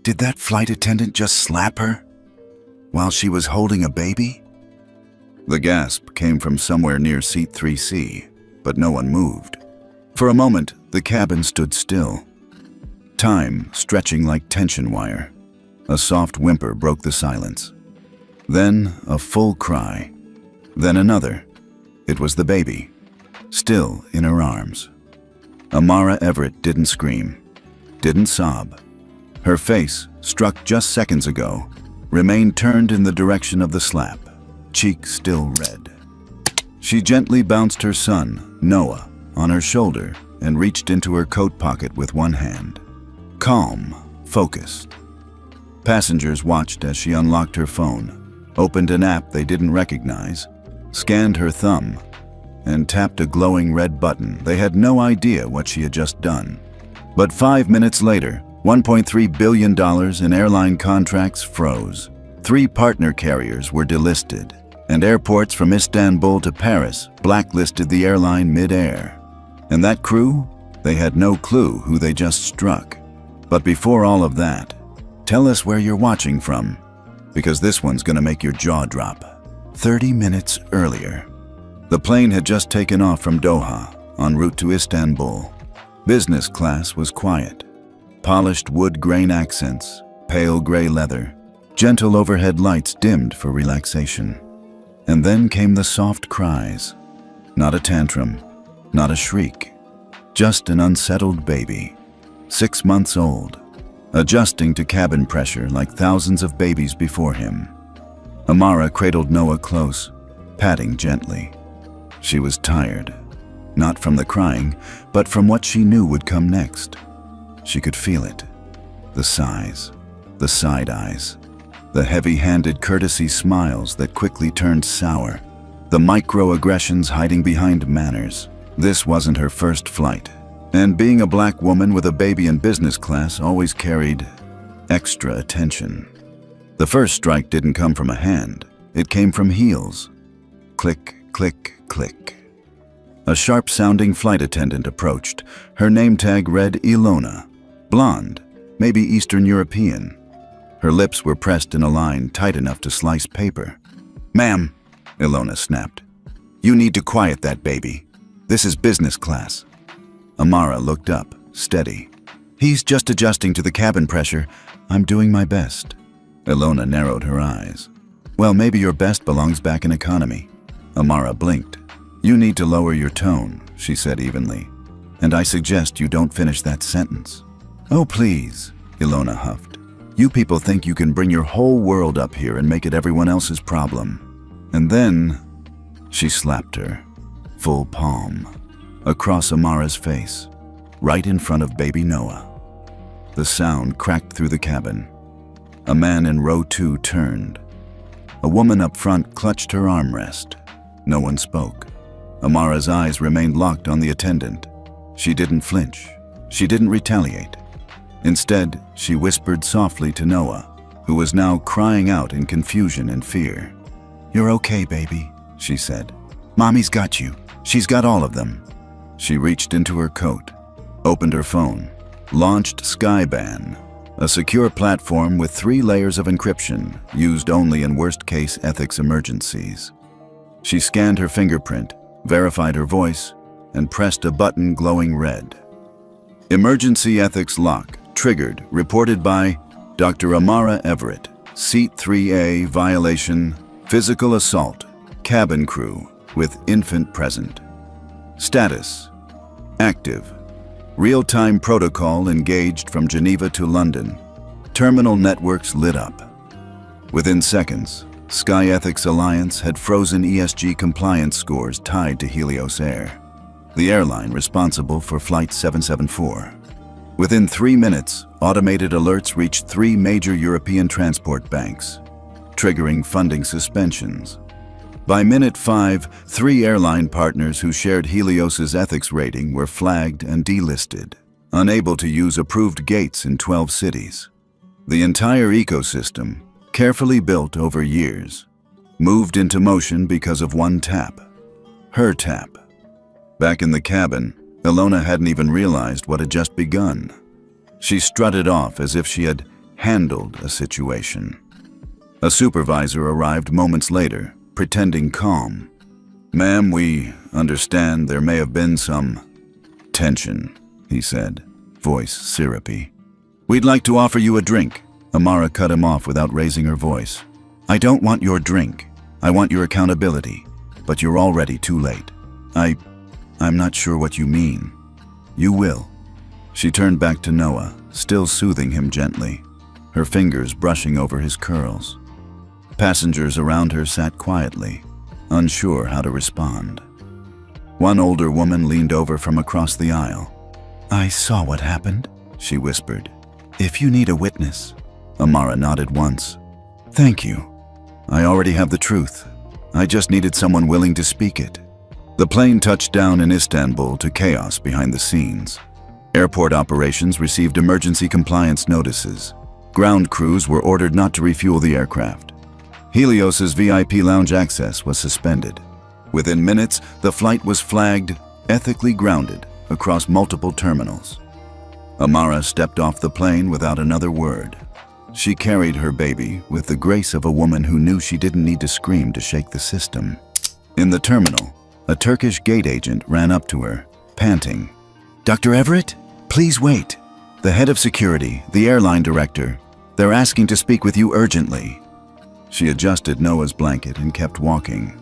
Did that flight attendant just slap her while she was holding a baby? The gasp came from somewhere near seat 3C, but no one moved. For a moment, the cabin stood still, time stretching like tension wire. A soft whimper broke the silence. Then a full cry. Then another. It was the baby, still in her arms. Amara Everett didn't scream, didn't sob. Her face, struck just seconds ago, remained turned in the direction of the slap, cheek still red. She gently bounced her son, Noah, on her shoulder and reached into her coat pocket with one hand. Calm, focused. Passengers watched as she unlocked her phone, opened an app they didn't recognize, scanned her thumb, and tapped a glowing red button. They had no idea what she had just done. But 5 minutes later, $1.3 billion in airline contracts froze. 3 partner carriers were delisted, and airports from Istanbul to Paris blacklisted the airline mid-air. And that crew? They had no clue who they just struck. But before all of that, tell us where you're watching from, because this one's gonna make your jaw drop. 30 minutes earlier, the plane had just taken off from Doha, en route to Istanbul. Business class was quiet. Polished wood grain accents, pale gray leather, gentle overhead lights dimmed for relaxation. And then came the soft cries. Not a tantrum, not a shriek, just an unsettled baby, 6 months old, adjusting to cabin pressure like thousands of babies before him. Amara cradled Noah close, patting gently. She was tired, not from the crying, but from what she knew would come next. She could feel it. The sighs, the side eyes, the heavy-handed courtesy smiles that quickly turned sour, the microaggressions hiding behind manners. This wasn't her first flight, and being a black woman with a baby in business class always carried extra attention. The first strike didn't come from a hand, it came from heels. Click, click, click. A sharp-sounding flight attendant approached. Her name tag read Ilona. Blonde, maybe Eastern European. Her lips were pressed in a line tight enough to slice paper. "Ma'am," Ilona snapped, "you need to quiet that baby. This is business class." Amara looked up, steady. "He's just adjusting to the cabin pressure. I'm doing my best." Ilona narrowed her eyes. "Well, maybe your best belongs back in economy." Amara blinked. "You need to lower your tone," she said evenly. "And I suggest you don't finish that sentence." "Oh, please," Ilona huffed. "You people think you can bring your whole world up here and make it everyone else's problem." And then she slapped her, full palm, across Amara's face, right in front of baby Noah. The sound cracked through the cabin. A man in row 2 turned. A woman up front clutched her armrest. No one spoke. Amara's eyes remained locked on the attendant. She didn't flinch. She didn't retaliate. Instead, she whispered softly to Noah, who was now crying out in confusion and fear. "You're okay, baby," she said. "Mommy's got you. She's got all of them." She reached into her coat, opened her phone, launched Skyban, a secure platform with 3 layers of encryption used only in worst-case ethics emergencies. She scanned her fingerprint, verified her voice, and pressed a button glowing red. Emergency ethics lock triggered, reported by Dr. Amara Everett, Seat 3A violation, physical assault, cabin crew with infant present. Status: active. Real-time protocol engaged from Geneva to London. Terminal networks lit up. Within seconds, Sky Ethics Alliance had frozen ESG compliance scores tied to Helios Air, the airline responsible for Flight 774. Within 3 minutes, automated alerts reached 3 major European transport banks, triggering funding suspensions. By minute 5, 3 airline partners who shared Helios's ethics rating were flagged and delisted, unable to use approved gates in 12 cities. The entire ecosystem, carefully built over years, moved into motion because of one tap. Her tap. Back in the cabin, Ilona hadn't even realized what had just begun. She strutted off as if she had handled a situation. A supervisor arrived moments later, pretending calm. "Ma'am, we understand there may have been some tension," he said, voice syrupy. "We'd like to offer you a drink." Amara cut him off without raising her voice. "I don't want your drink. I want your accountability. But you're already too late. I'm not sure what you mean." "You will." She turned back to Noah, still soothing him gently, her fingers brushing over his curls. Passengers around her sat quietly, unsure how to respond. One older woman leaned over from across the aisle. "I saw what happened," she whispered. "If you need a witness." Amara nodded once. "Thank you. I already have the truth. I just needed someone willing to speak it." The plane touched down in Istanbul to chaos behind the scenes. Airport operations received emergency compliance notices. Ground crews were ordered not to refuel the aircraft. Helios's VIP lounge access was suspended. Within minutes, the flight was flagged, ethically grounded, across multiple terminals. Amara stepped off the plane without another word. She carried her baby with the grace of a woman who knew she didn't need to scream to shake the system. In the terminal, a Turkish gate agent ran up to her, panting. "Dr. Everett, please wait. The head of security, the airline director, they're asking to speak with you urgently." She adjusted Noah's blanket and kept walking.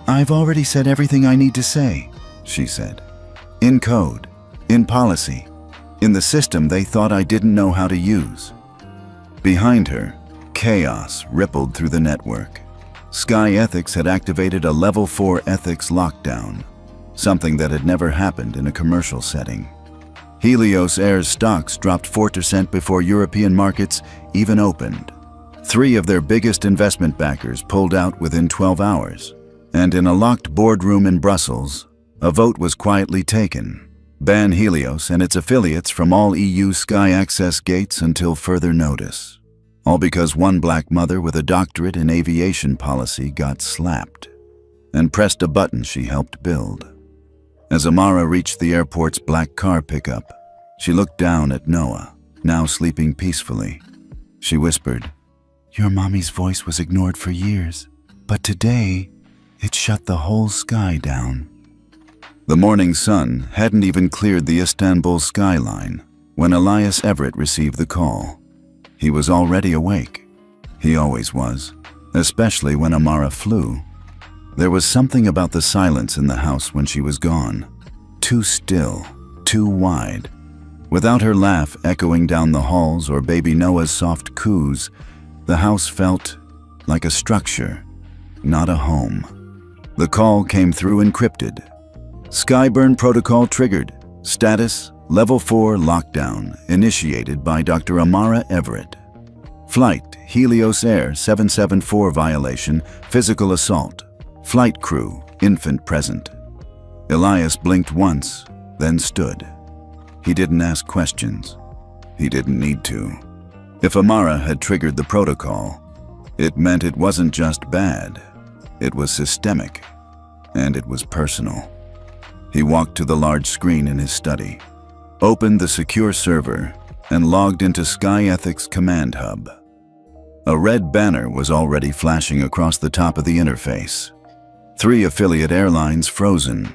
"I've already said everything I need to say," she said. "In code, in policy, in the system they thought I didn't know how to use." Behind her, chaos rippled through the network. Sky Ethics had activated a Level 4 ethics lockdown, something that had never happened in a commercial setting. Helios Air's stocks dropped 4% before European markets even opened. 3 of their biggest investment backers pulled out within 12 hours. And in a locked boardroom in Brussels, a vote was quietly taken. Ban Helios and its affiliates from all EU Sky access gates until further notice. All because one black mother with a doctorate in aviation policy got slapped and pressed a button she helped build. As Amara reached the airport's black car pickup, she looked down at Noah, now sleeping peacefully. She whispered, "Your mommy's voice was ignored for years, but today it shut the whole sky down." The morning sun hadn't even cleared the Istanbul skyline when Elias Everett received the call. He was already awake. He always was, especially when Amara flew. There was something about the silence in the house when she was gone. Too still, too wide. Without her laugh echoing down the halls or baby Noah's soft coos, the house felt like a structure, not a home. The call came through encrypted. Skyburn protocol triggered. Status, Level 4 lockdown, initiated by Dr. Amara Everett. Flight, Helios Air 774 violation, physical assault. Flight crew, infant present. Elias blinked once, then stood. He didn't ask questions. He didn't need to. If Amara had triggered the protocol, it meant it wasn't just bad. It was systemic, and it was personal. He walked to the large screen in his study, opened the secure server, and logged into Sky Ethics Command Hub. A red banner was already flashing across the top of the interface. 3 affiliate airlines frozen.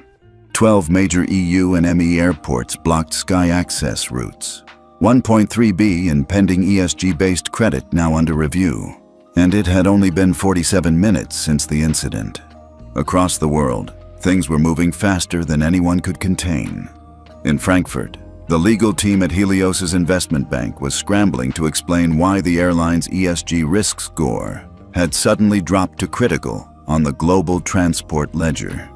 12 major EU and ME airports blocked Sky access routes. 1.3 B in pending ESG-based credit now under review. And it had only been 47 minutes since the incident. Across the world, things were moving faster than anyone could contain. In Frankfurt, the legal team at Helios's investment bank was scrambling to explain why the airline's ESG risk score had suddenly dropped to critical on the global transport ledger.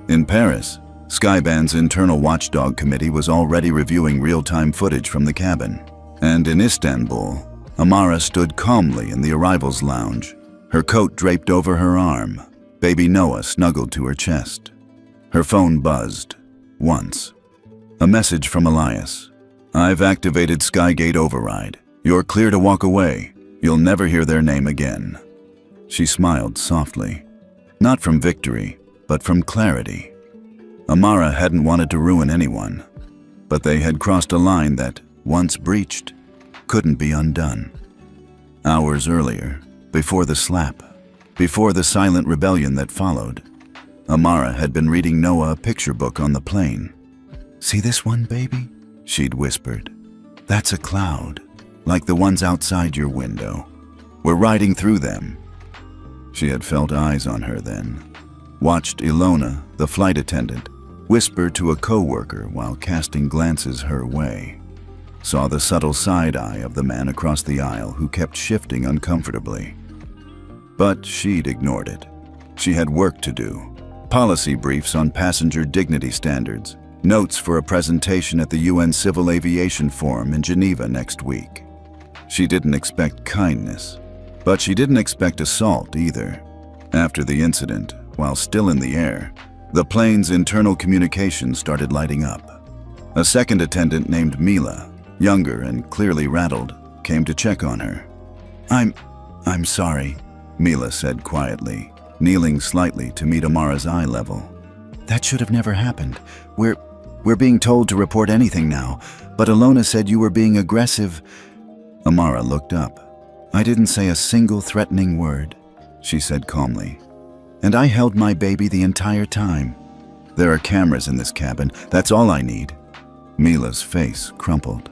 In Paris, Skyban's internal watchdog committee was already reviewing real-time footage from the cabin. And in Istanbul, Amara stood calmly in the arrivals lounge, her coat draped over her arm, baby Noah snuggled to her chest. Her phone buzzed, once. A message from Elias. "I've activated Skygate override. You're clear to walk away. You'll never hear their name again." She smiled softly. Not from victory, but from clarity. Amara hadn't wanted to ruin anyone, but they had crossed a line that, once breached, couldn't be undone. Hours earlier, before the slap, before the silent rebellion that followed, Amara had been reading Noah a picture book on the plane. "See this one, baby?" she'd whispered. "That's a cloud, like the ones outside your window. We're riding through them." She had felt eyes on her then, watched Ilona, the flight attendant, whisper to a co-worker while casting glances her way, saw the subtle side-eye of the man across the aisle who kept shifting uncomfortably. But she'd ignored it. She had work to do. Policy briefs on passenger dignity standards, notes for a presentation at the UN Civil Aviation Forum in Geneva next week. She didn't expect kindness, but she didn't expect assault either. After the incident, while still in the air, the plane's internal communications started lighting up. A second attendant named Mila, younger and clearly rattled, came to check on her. I'm sorry," Mila said quietly, kneeling slightly to meet Amara's eye level. "That should have never happened. We're being told to report anything now, but Ilona said you were being aggressive." Amara looked up. "I didn't say a single threatening word," she said calmly. "And I held my baby the entire time. There are cameras in this cabin. That's all I need." Mila's face crumpled.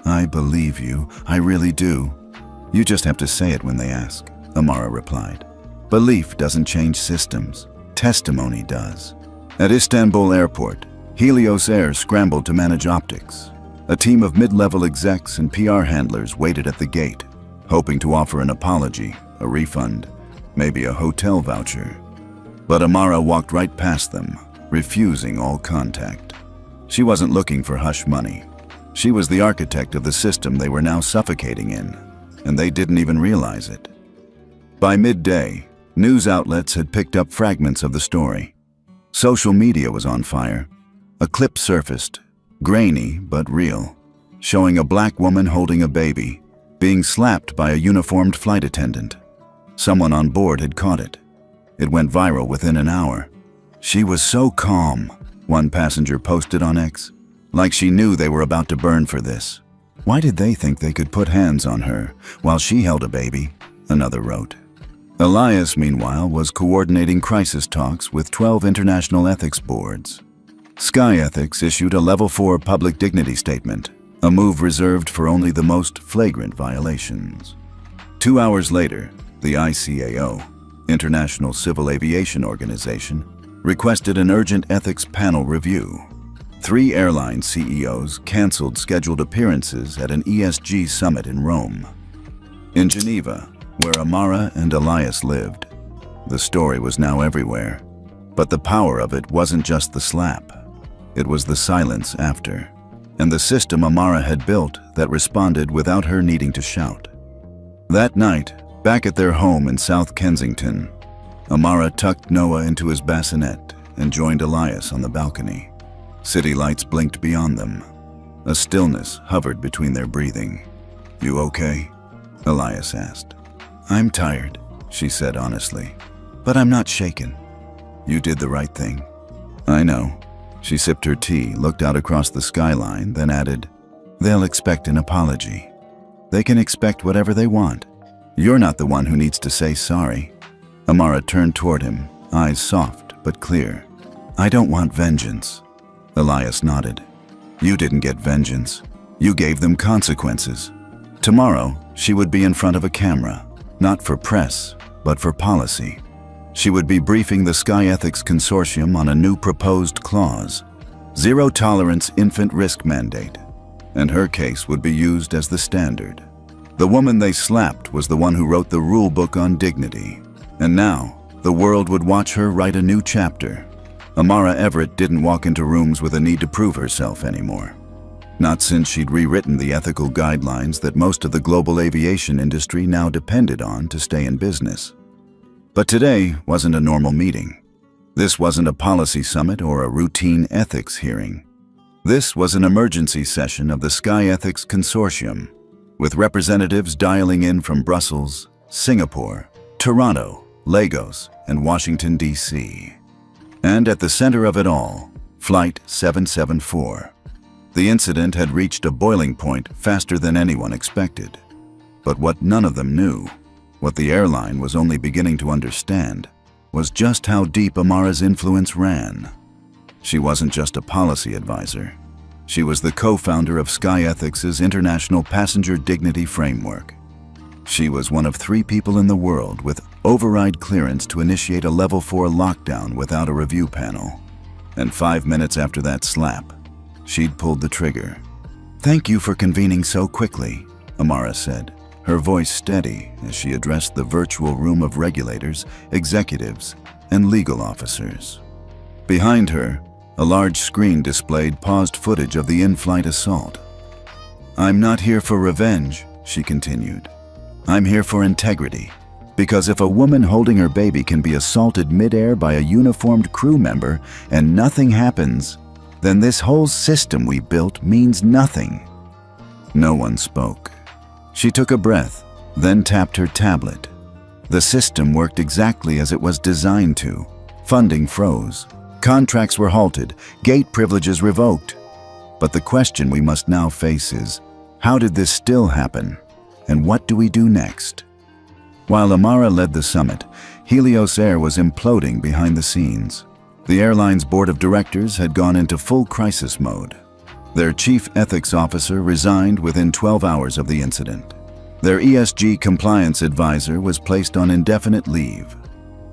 "I believe you. I really do. You just have to say it when they ask," Amara replied. "Belief doesn't change systems. Testimony does." At Istanbul Airport, Helios Air scrambled to manage optics. A team of mid-level execs and PR handlers waited at the gate, hoping to offer an apology, a refund, maybe a hotel voucher. But Amara walked right past them, refusing all contact. She wasn't looking for hush money. She was the architect of the system they were now suffocating in, and they didn't even realize it. By midday, news outlets had picked up fragments of the story. Social media was on fire. A clip surfaced, grainy but real, showing a black woman holding a baby, being slapped by a uniformed flight attendant. Someone on board had caught it. It went viral within an hour. "She was so calm," one passenger posted on X, "like she knew they were about to burn for this. Why did they think they could put hands on her while she held a baby?" another wrote. Elias, meanwhile, was coordinating crisis talks with 12 international ethics boards. Sky Ethics issued a Level 4 public dignity statement, a move reserved for only the most flagrant violations. 2 hours later, the ICAO, International Civil Aviation Organization, requested an urgent ethics panel review. 3 airline CEOs canceled scheduled appearances at an ESG summit in Rome. In Geneva, where Amara and Elias lived, the story was now everywhere. But the power of it wasn't just the slap. It was the silence after, and the system Amara had built that responded without her needing to shout. That night, back at their home in South Kensington, Amara tucked Noah into his bassinet and joined Elias on the balcony. City lights blinked beyond them. A stillness hovered between their breathing. "You okay?" Elias asked. "I'm tired," she said honestly, "but I'm not shaken." "You did the right thing." "I know." She sipped her tea, looked out across the skyline, then added, "They'll expect an apology. They can expect whatever they want. You're not the one who needs to say sorry." Amara turned toward him, eyes soft but clear. "I don't want vengeance." Elias nodded. "You didn't get vengeance. You gave them consequences." Tomorrow, she would be in front of a camera, not for press, but for policy. She would be briefing the Sky Ethics Consortium on a new proposed clause, zero tolerance infant risk mandate, and her case would be used as the standard. The woman they slapped was the one who wrote the rule book on dignity, and now the world would watch her write a new chapter. Amara Everett didn't walk into rooms with a need to prove herself anymore. Not since she'd rewritten the ethical guidelines that most of the global aviation industry now depended on to stay in business. But today wasn't a normal meeting. This wasn't a policy summit or a routine ethics hearing. This was an emergency session of the Sky Ethics Consortium, with representatives dialing in from Brussels, Singapore, Toronto, Lagos, and Washington, D.C. And at the center of it all, Flight 774. The incident had reached a boiling point faster than anyone expected. But what none of them knew, what the airline was only beginning to understand, was just how deep Amara's influence ran. She wasn't just a policy advisor. She was the co-founder of SkyEthics' International Passenger Dignity Framework. She was one of 3 people in the world with override clearance to initiate a Level 4 lockdown without a review panel. And 5 minutes after that slap, she'd pulled the trigger. "Thank you for convening so quickly," Amara said, her voice steady as she addressed the virtual room of regulators, executives, and legal officers. Behind her, a large screen displayed paused footage of the in-flight assault. "I'm not here for revenge," she continued. "I'm here for integrity. Because if a woman holding her baby can be assaulted mid-air by a uniformed crew member and nothing happens, then this whole system we built means nothing." No one spoke. She took a breath, then tapped her tablet. The system worked exactly as it was designed to. Funding froze. Contracts were halted, gate privileges revoked. But the question we must now face is, how did this still happen? And what do we do next? While Amara led the summit, Helios Air was imploding behind the scenes. The airline's board of directors had gone into full crisis mode. Their chief ethics officer resigned within 12 hours of the incident. Their ESG compliance advisor was placed on indefinite leave.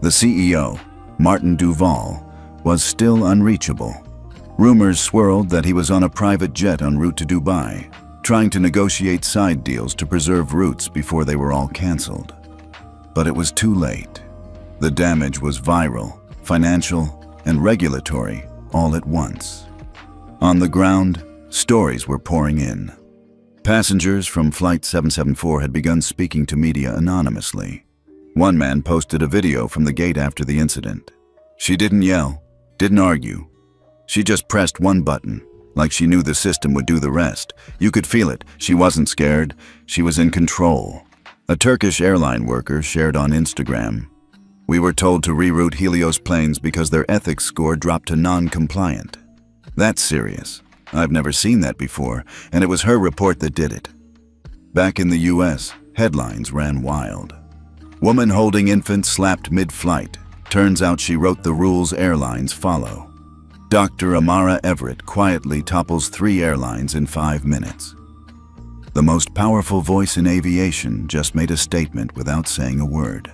The CEO, Martin Duval, was still unreachable. Rumors swirled that he was on a private jet en route to Dubai, trying to negotiate side deals to preserve routes before they were all canceled. But it was too late. The damage was viral, financial, and regulatory all at once. On the ground, stories were pouring in. Passengers from Flight 774 had begun speaking to media anonymously. One man posted a video from the gate after the incident. "She didn't yell, didn't argue. She just pressed one button, like she knew the system would do the rest. You could feel it. She wasn't scared. She was in control." A Turkish airline worker shared on Instagram, "We were told to reroute Helios planes because their ethics score dropped to non-compliant. That's serious. I've never seen that before, and it was her report that did it." Back in the US, headlines ran wild. "Woman holding infant slapped mid-flight. Turns out she wrote the rules airlines follow." Dr. Amara Everett quietly topples 3 airlines in 5 minutes. The most powerful voice in aviation just made a statement without saying a word.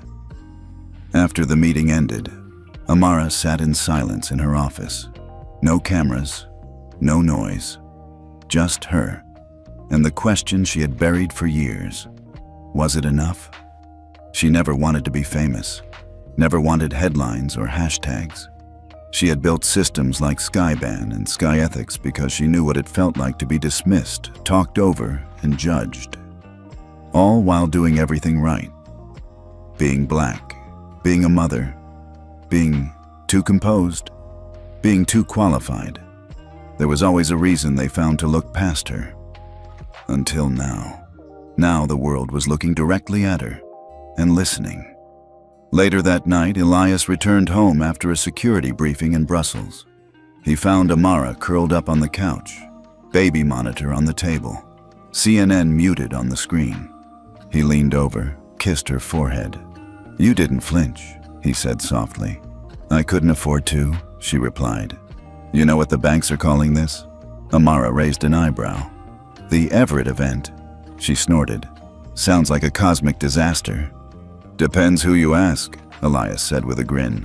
After the meeting ended, Amara sat in silence in her office. No cameras, no noise, just her, and the question she had buried for years. Was it enough? She never wanted to be famous, never wanted headlines or hashtags. She had built systems like Skyban and SkyEthics because she knew what it felt like to be dismissed, talked over, and judged. All while doing everything right. Being black, being a mother, being too composed, being too qualified. There was always a reason they found to look past her. Until now. Now the world was looking directly at her and listening. Later that night, Elias returned home after a security briefing in Brussels. He found Amara curled up on the couch, baby monitor on the table, CNN muted on the screen. He leaned over, kissed her forehead. "You didn't flinch," he said softly. "I couldn't afford to," she replied. "You know what the banks are calling this?" Amara raised an eyebrow. "The Everett event," she snorted. "Sounds like a cosmic disaster." "Depends who you ask," Elias said with a grin.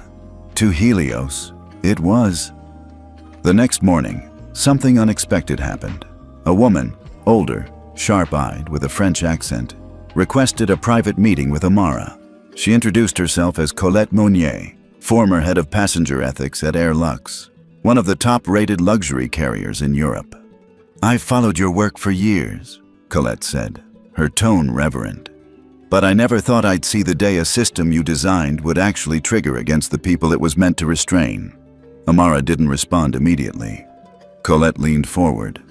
To Helios, it was. The next morning, something unexpected happened. A woman, older, sharp-eyed, with a French accent, requested a private meeting with Amara. She introduced herself as Colette Monnier, former head of passenger ethics at Air Lux, one of the top-rated luxury carriers in Europe. "I've followed your work for years," Colette said, her tone reverent. "But I never thought I'd see the day a system you designed would actually trigger against the people it was meant to restrain." Amara didn't respond immediately. Colette leaned forward.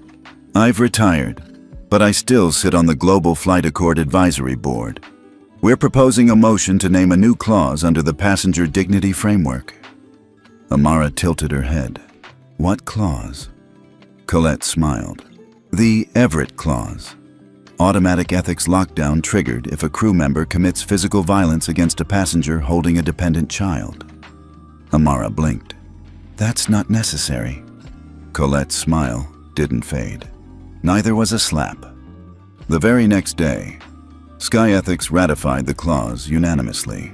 "I've retired, but I still sit on the Global Flight Accord Advisory Board. We're proposing a motion to name a new clause under the Passenger Dignity Framework." Amara tilted her head. "What clause?" Colette smiled. "The Everett Clause. Automatic ethics lockdown triggered if a crew member commits physical violence against a passenger holding a dependent child. Amara blinked. That's not necessary. Colette's smile didn't fade. Neither was a slap. The very next day, Sky Ethics ratified the clause unanimously.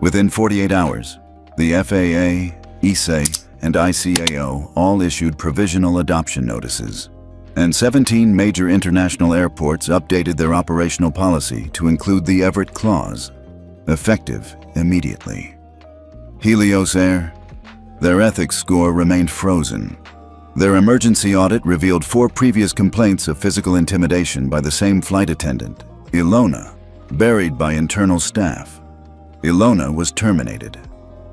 Within 48 hours, the FAA, ESA, and ICAO all issued provisional adoption notices, and 17 major international airports updated their operational policy to include the Everett Clause, effective immediately. Helios Air, their ethics score remained frozen. Their emergency audit revealed 4 previous complaints of physical intimidation by the same flight attendant, Ilona, buried by internal staff. Ilona was terminated.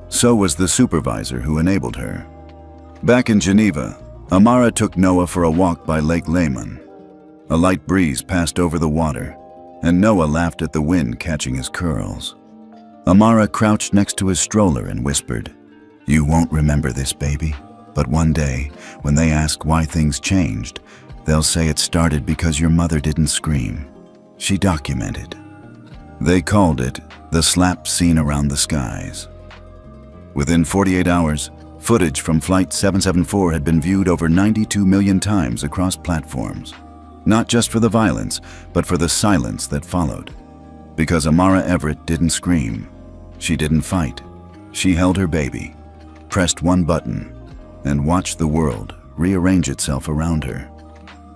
So was the supervisor who enabled her. Back in Geneva, Amara took Noah for a walk by Lake Lehman. A light breeze passed over the water, and Noah laughed at the wind catching his curls. Amara crouched next to his stroller and whispered, "You won't remember this, baby, but one day, when they ask why things changed, they'll say it started because your mother didn't scream." She documented. They called it the slap scene around the skies. Within 48 hours, footage from Flight 774 had been viewed over 92 million times across platforms. Not just for the violence, but for the silence that followed. Because Amara Everett didn't scream. She didn't fight. She held her baby, pressed one button, and watched the world rearrange itself around her.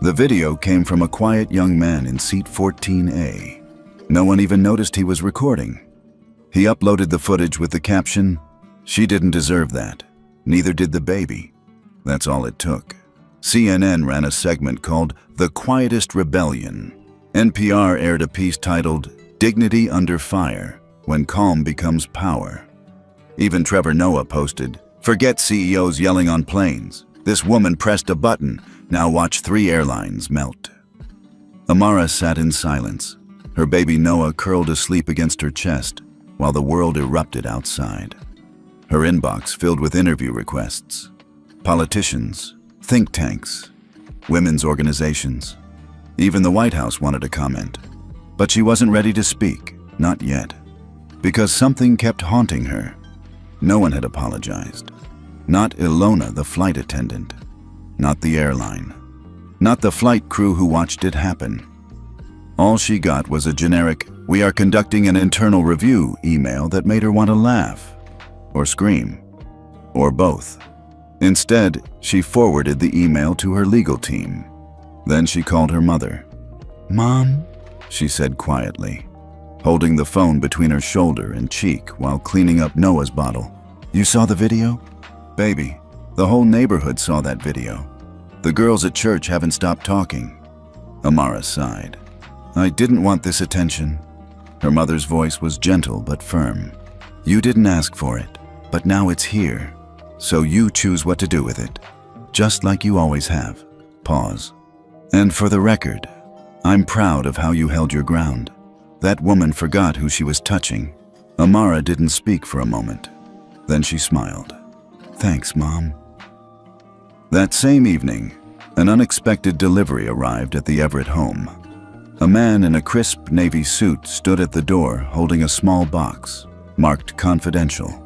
The video came from a quiet young man in seat 14A. No one even noticed he was recording. He uploaded the footage with the caption, "She didn't deserve that. Neither did the baby." That's all it took. CNN ran a segment called The Quietest Rebellion. NPR aired a piece titled Dignity Under Fire, When Calm Becomes Power. Even Trevor Noah posted, "Forget CEOs yelling on planes. This woman pressed a button. Now watch 3 airlines melt." Amara sat in silence. Her baby Noah curled asleep against her chest while the world erupted outside. Her inbox filled with interview requests. Politicians, think tanks, women's organizations. Even the White House wanted to comment. But she wasn't ready to speak, not yet. Because something kept haunting her. No one had apologized. Not Ilona, the flight attendant. Not the airline. Not the flight crew who watched it happen. All she got was a generic, "We are conducting an internal review" email that made her want to laugh. Or scream. Or both. Instead, she forwarded the email to her legal team. Then she called her mother. "Mom," she said quietly, holding the phone between her shoulder and cheek while cleaning up Noah's bottle. "You saw the video?" "Baby, the whole neighborhood saw that video. The girls at church haven't stopped talking." Amara sighed. "I didn't want this attention." Her mother's voice was gentle but firm. "You didn't ask for it, but now it's here. So you choose what to do with it. Just like you always have." Pause. "And for the record, I'm proud of how you held your ground. That woman forgot who she was touching." Amara didn't speak for a moment. Then she smiled. "Thanks, Mom." That same evening, an unexpected delivery arrived at the Everett home. A man in a crisp navy suit stood at the door holding a small box, marked confidential.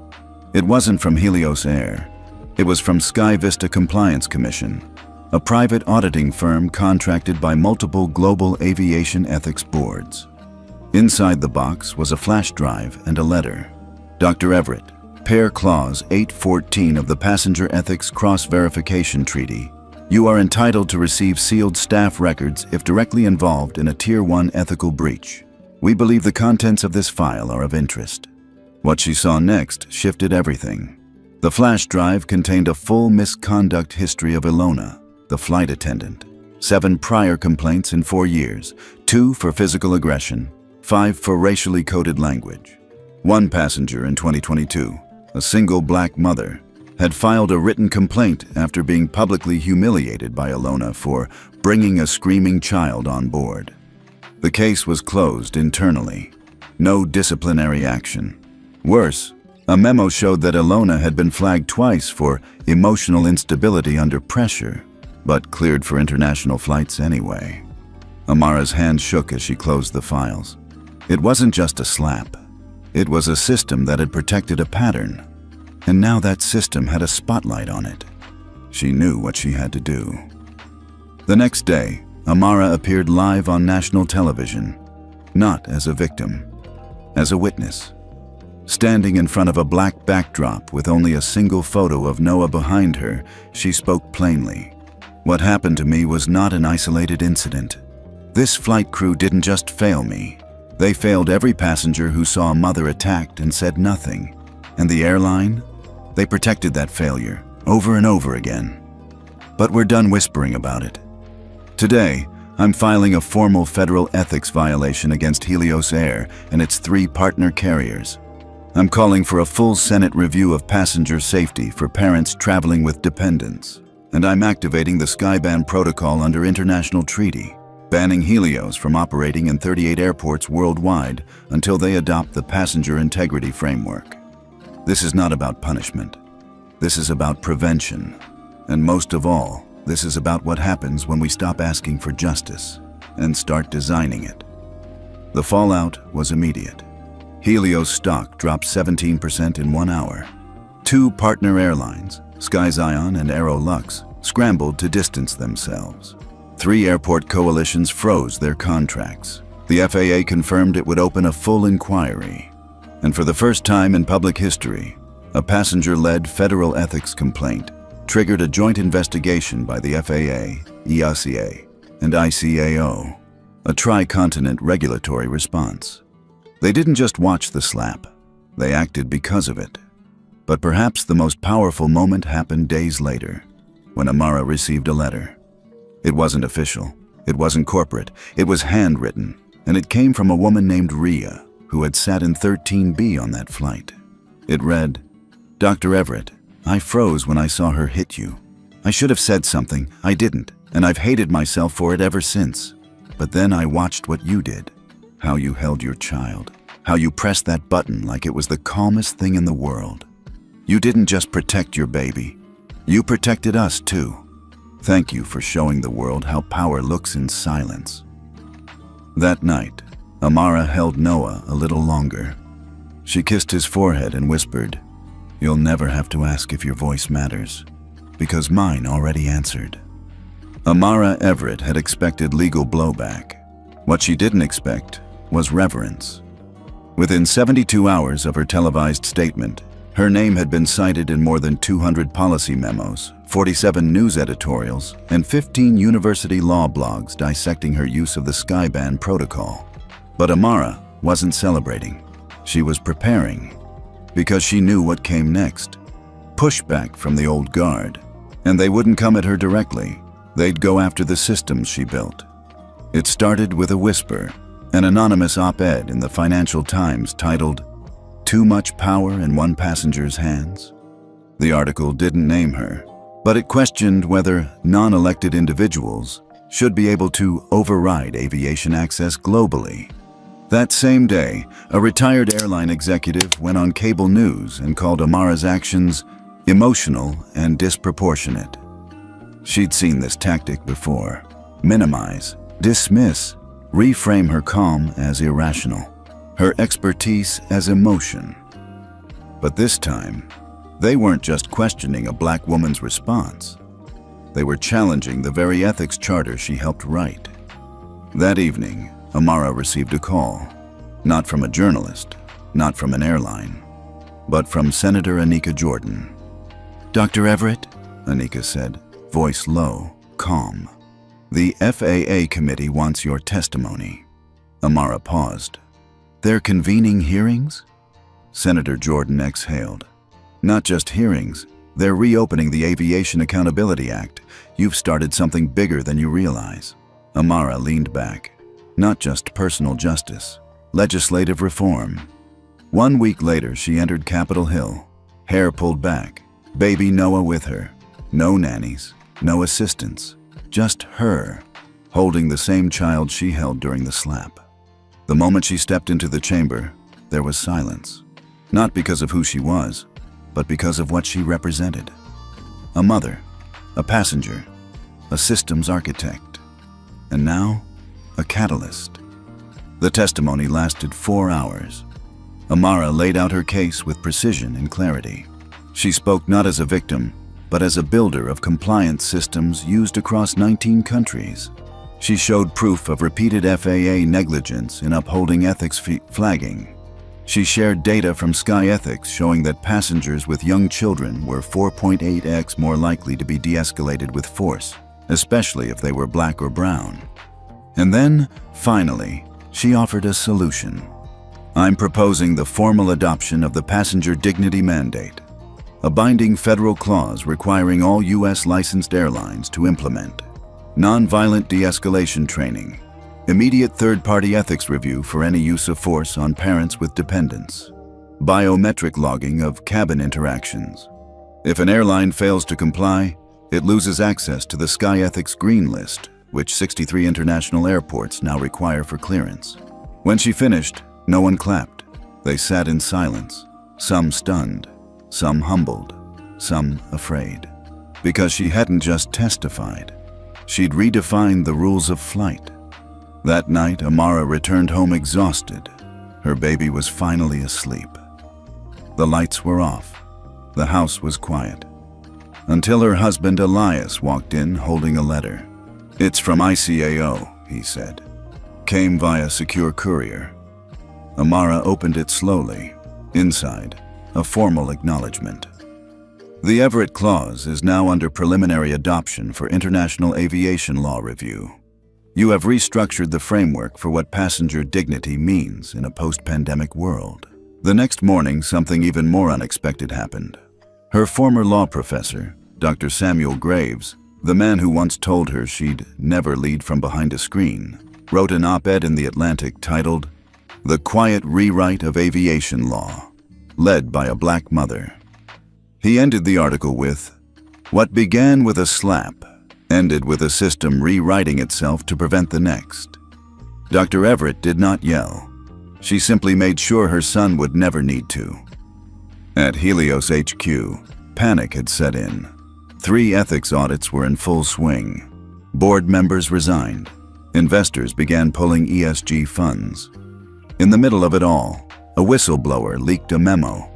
It wasn't from Helios Air. It was from Sky Vista Compliance Commission, a private auditing firm contracted by multiple global aviation ethics boards. Inside the box was a flash drive and a letter. "Dr. Everett, per Clause 814 of the Passenger Ethics Cross-Verification Treaty, you are entitled to receive sealed staff records if directly involved in a Tier 1 ethical breach. We believe the contents of this file are of interest." What she saw next shifted everything. The flash drive contained a full misconduct history of Ilona, the flight attendant. 7 prior complaints in 4 years, 2 for physical aggression, 5 for racially coded language. One passenger in 2022, a single black mother, had filed a written complaint after being publicly humiliated by Ilona for bringing a screaming child on board. The case was closed internally. No disciplinary action. Worse, a memo showed that Ilona had been flagged twice for emotional instability under pressure, but cleared for international flights anyway. Amara's hand shook as she closed the files. It wasn't just a slap. It was a system that had protected a pattern. And now that system had a spotlight on it. She knew what she had to do. The next day, Amara appeared live on national television, not as a victim, as a witness. Standing in front of a black backdrop with only a single photo of Noah behind her, she spoke plainly. What happened to me was not an isolated incident. This flight crew didn't just fail me. They failed every passenger who saw a mother attacked and said nothing. And the airline? They protected that failure over and over again. But we're done whispering about it. Today, I'm filing a formal federal ethics violation against Helios Air and its 3 partner carriers. I'm calling for a full Senate review of passenger safety for parents traveling with dependents. And I'm activating the Skyban protocol under international treaty, banning Helios from operating in 38 airports worldwide until they adopt the passenger integrity framework. This is not about punishment. This is about prevention. And most of all, this is about what happens when we stop asking for justice and start designing it. The fallout was immediate. Helios stock dropped 17% in 1 hour. 2 partner airlines, SkyZion and Aerolux, scrambled to distance themselves. 3 airport coalitions froze their contracts. The FAA confirmed it would open a full inquiry. And for the first time in public history, a passenger-led federal ethics complaint triggered a joint investigation by the FAA, EACA, and ICAO, a tri-continent regulatory response. They didn't just watch the slap, they acted because of it. But perhaps the most powerful moment happened days later, when Amara received a letter. It wasn't official, it wasn't corporate, it was handwritten, and it came from a woman named Rhea, who had sat in 13B on that flight. It read, "Dr. Everett, I froze when I saw her hit you. I should have said something, I didn't, and I've hated myself for it ever since. But then I watched what you did, how you held your child, how you pressed that button like it was the calmest thing in the world. You didn't just protect your baby, you protected us too. Thank you for showing the world how power looks in silence." That night, Amara held Noah a little longer. She kissed his forehead and whispered, "You'll never have to ask if your voice matters, because mine already answered." Amara Everett had expected legal blowback. What she didn't expect was reverence. Within 72 hours of her televised statement, her name had been cited in more than 200 policy memos, 47 news editorials, and 15 university law blogs dissecting her use of the Skyban protocol. But Amara wasn't celebrating. She was preparing, because she knew what came next. Pushback from the old guard. And they wouldn't come at her directly. They'd go after the systems she built. It started with a whisper, an anonymous op-ed in the Financial Times titled, "Too Much Power in One Passenger's Hands?" The article didn't name her, but it questioned whether non-elected individuals should be able to override aviation access globally. That same day, a retired airline executive went on cable news and called Amara's actions emotional and disproportionate. She'd seen this tactic before: minimize, dismiss, reframe her calm as irrational, her expertise as emotion. But this time, they weren't just questioning a black woman's response. They were challenging the very ethics charter she helped write. That evening, Amara received a call, not from a journalist, not from an airline, but from Senator Anika Jordan. "Dr. Everett," Anika said, voice low, calm. "The FAA committee wants your testimony." Amara paused. "They're convening hearings?" Senator Jordan exhaled. "Not just hearings, they're reopening the Aviation Accountability Act. You've started something bigger than you realize." Amara leaned back. Not just personal justice, legislative reform. 1 week later, she entered Capitol Hill, hair pulled back, baby Noah with her. No nannies, no assistants, just her, holding the same child she held during the slap. The moment she stepped into the chamber, there was silence. Not because of who she was, but because of what she represented. A mother, a passenger, a systems architect. And now, a catalyst. The testimony lasted 4 hours. Amara laid out her case with precision and clarity. She spoke not as a victim, but as a builder of compliance systems used across 19 countries. She showed proof of repeated FAA negligence in upholding ethics flagging. She shared data from Sky Ethics showing that passengers with young children were 4.8x more likely to be de-escalated with force, especially if they were black or brown. And then, finally, she offered a solution. I'm proposing the formal adoption of the Passenger Dignity Mandate, a binding federal clause requiring all U.S. licensed airlines to implement nonviolent de-escalation training, immediate third-party ethics review for any use of force on parents with dependents, biometric logging of cabin interactions. If an airline fails to comply, it loses access to the Sky Ethics Green List, which 63 international airports now require for clearance. When she finished, no one clapped. They sat in silence, some stunned, some humbled, some afraid. Because she hadn't just testified. She'd redefined the rules of flight. That night, Amara returned home exhausted. Her baby was finally asleep. The lights were off. The house was quiet. Until her husband Elias walked in holding a letter. "It's from ICAO," he said. "Came via secure courier." Amara opened it slowly. Inside, a formal acknowledgement. The Everett Clause is now under preliminary adoption for international aviation law review. You have restructured the framework for what passenger dignity means in a post-pandemic world. The next morning, something even more unexpected happened. Her former law professor, Dr. Samuel Graves, the man who once told her she'd never lead from behind a screen, wrote an op-ed in The Atlantic titled, "The Quiet Rewrite of Aviation Law, led by a Black Mother." He ended the article with, "What began with a slap ended with a system rewriting itself to prevent the next." Dr. Everett did not yell. She simply made sure her son would never need to. At Helios HQ, panic had set in. 3 ethics audits were in full swing. Board members resigned. Investors began pulling ESG funds. In the middle of it all, a whistleblower leaked a memo.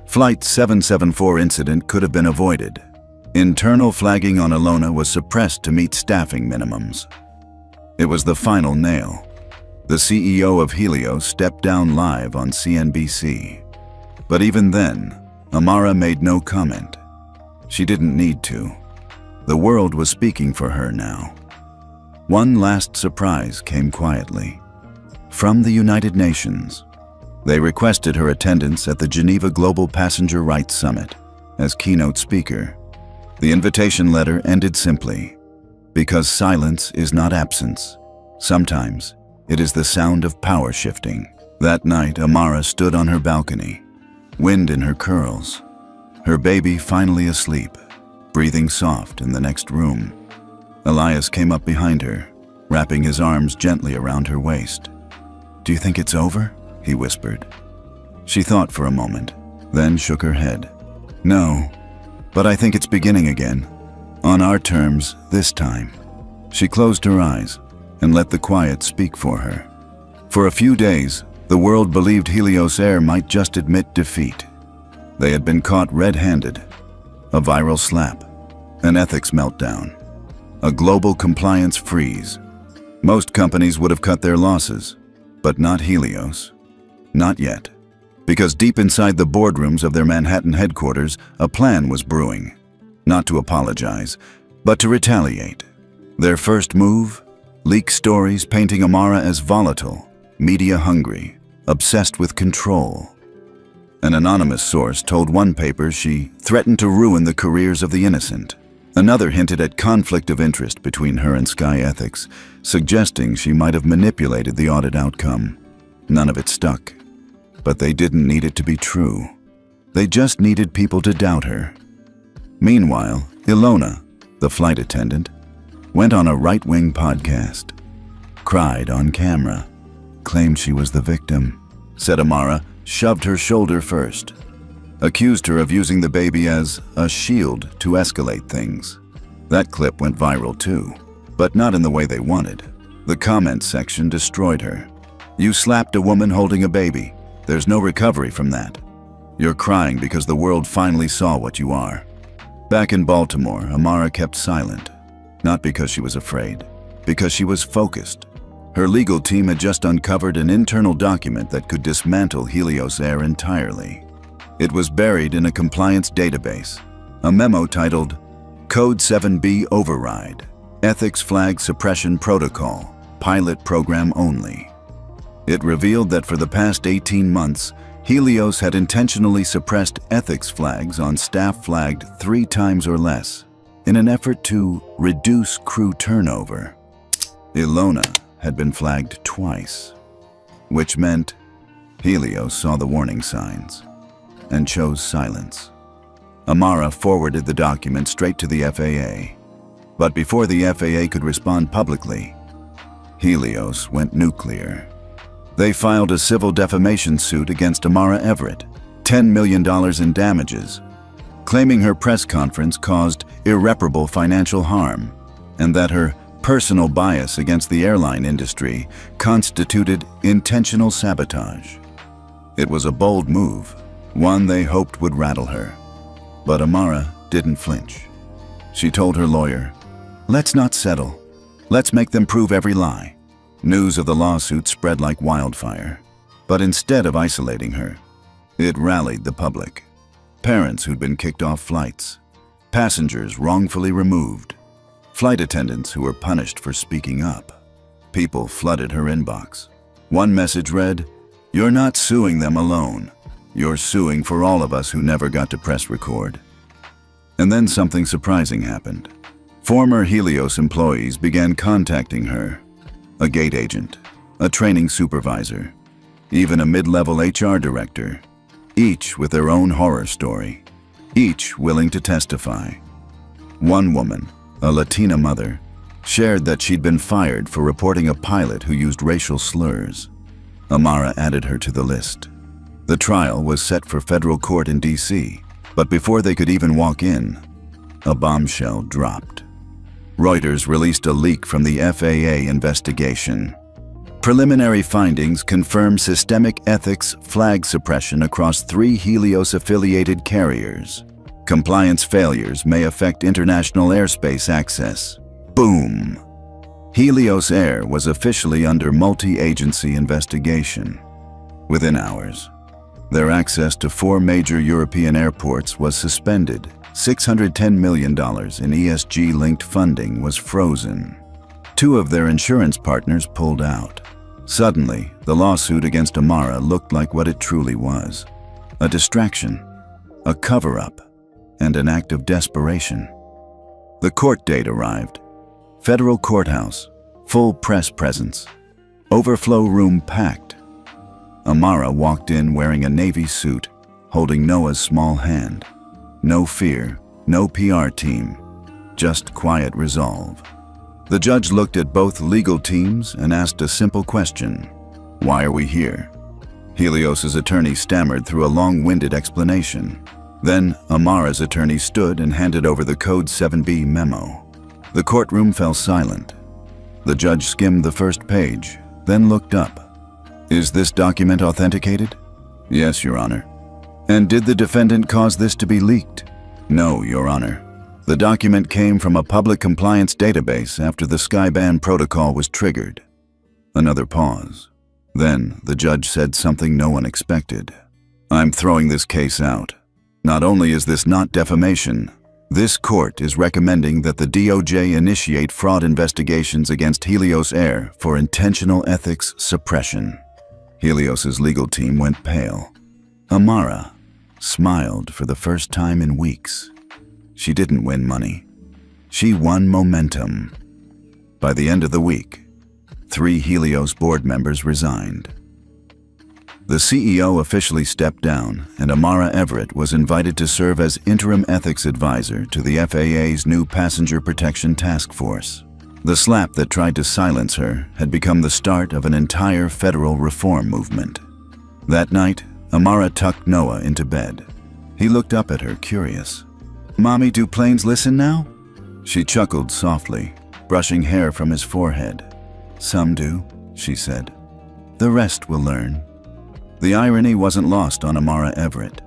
Flight 774 incident could have been avoided. Internal flagging on Ilona was suppressed to meet staffing minimums. It was the final nail. The CEO of Helios stepped down live on CNBC. But even then, Amara made no comment. She didn't need to. The world was speaking for her now. One last surprise came quietly. From the United Nations. They requested her attendance at the Geneva Global Passenger Rights Summit as keynote speaker. The invitation letter ended simply, "Because silence is not absence. Sometimes it is the sound of power shifting." That night, Amara stood on her balcony, wind in her curls, her baby finally asleep, breathing soft in the next room. Elias came up behind her, wrapping his arms gently around her waist. "Do you think it's over?" he whispered. She thought for a moment, then shook her head. "No, but I think it's beginning again. On our terms, this time." She closed her eyes and let the quiet speak for her. For a few days, the world believed Helios Air might just admit defeat. They had been caught red-handed. A viral slap, an ethics meltdown, a global compliance freeze. Most companies would have cut their losses, but not Helios. Not yet. Because deep inside the boardrooms of their Manhattan headquarters, a plan was brewing. Not to apologize, but to retaliate. Their first move? Leak stories painting Amara as volatile, media-hungry, obsessed with control. An anonymous source told one paper she threatened to ruin the careers of the innocent. Another hinted at conflict of interest between her and Sky Ethics, suggesting she might have manipulated the audit outcome. None of it stuck. But they didn't need it to be true. They just needed people to doubt her. Meanwhile, Ilona, the flight attendant, went on a right-wing podcast, cried on camera, claimed she was the victim, said Amara shoved her shoulder first, accused her of using the baby as a shield to escalate things. That clip went viral too, but not in the way they wanted. The comment section destroyed her. You slapped a woman holding a baby. There's no recovery from that. You're crying because the world finally saw what you are. Back in Baltimore, Amara kept silent. Not because she was afraid, because she was focused. Her legal team had just uncovered an internal document that could dismantle Helios Air entirely. It was buried in a compliance database, a memo titled Code 7B Override, Ethics Flag Suppression Protocol, Pilot Program Only. It revealed that for the past 18 months, Helios had intentionally suppressed ethics flags on staff flagged 3 times or less in an effort to reduce crew turnover. Ilona had been flagged twice, which meant Helios saw the warning signs and chose silence. Amara forwarded the document straight to the FAA, but before the FAA could respond publicly, Helios went nuclear. They filed a civil defamation suit against Amara Everett, $10 million in damages, claiming her press conference caused irreparable financial harm and that her personal bias against the airline industry constituted intentional sabotage. It was a bold move, one they hoped would rattle her. But Amara didn't flinch. She told her lawyer, "Let's not settle. Let's make them prove every lie." News of the lawsuit spread like wildfire, but instead of isolating her, it rallied the public. Parents who'd been kicked off flights, passengers wrongfully removed, flight attendants who were punished for speaking up. People flooded her inbox. One message read, "You're not suing them alone. You're suing for all of us who never got to press record." And then something surprising happened. Former Helios employees began contacting her. A gate agent, a training supervisor, even a mid-level HR director, each with their own horror story, each willing to testify. One woman, a Latina mother, shared that she'd been fired for reporting a pilot who used racial slurs. Amara added her to the list. The trial was set for federal court in D.C., but before they could even walk in, a bombshell dropped. Reuters released a leak from the FAA investigation. Preliminary findings confirm systemic ethics flag suppression across 3 Helios-affiliated carriers. Compliance failures may affect international airspace access. Boom! Helios Air was officially under multi-agency investigation. Within hours, their access to 4 major European airports was suspended. $610 million in ESG-linked funding was frozen. 2 of their insurance partners pulled out. Suddenly, the lawsuit against Amara looked like what it truly was: a distraction, a cover-up, and an act of desperation. The court date arrived. Federal courthouse, full press presence, overflow room packed. Amara walked in wearing a navy suit, holding Noah's small hand. No fear, no PR team, just quiet resolve. The judge looked at both legal teams and asked a simple question: "Why are we here?" Helios's attorney stammered through a long-winded explanation. Then Amara's attorney stood and handed over the Code 7B memo. The courtroom fell silent. The judge skimmed the first page, then looked up. "Is this document authenticated?" "Yes, Your Honor." "And did the defendant cause this to be leaked?" "No, Your Honor. The document came from a public compliance database after the Skyban protocol was triggered." Another pause. Then the judge said something no one expected. "I'm throwing this case out. Not only is this not defamation, this court is recommending that the DOJ initiate fraud investigations against Helios Air for intentional ethics suppression." Helios's legal team went pale. Amara smiled for the first time in weeks. She didn't win money. She won momentum. By the end of the week, 3 Helios board members resigned. The CEO officially stepped down, and Amara Everett was invited to serve as interim ethics advisor to the FAA's new Passenger Protection Task Force. The slap that tried to silence her had become the start of an entire federal reform movement. That night, Amara tucked Noah into bed. He looked up at her, curious. "Mommy, do planes listen now?" She chuckled softly, brushing hair from his forehead. "Some do," she said. "The rest will learn." The irony wasn't lost on Amara Everett.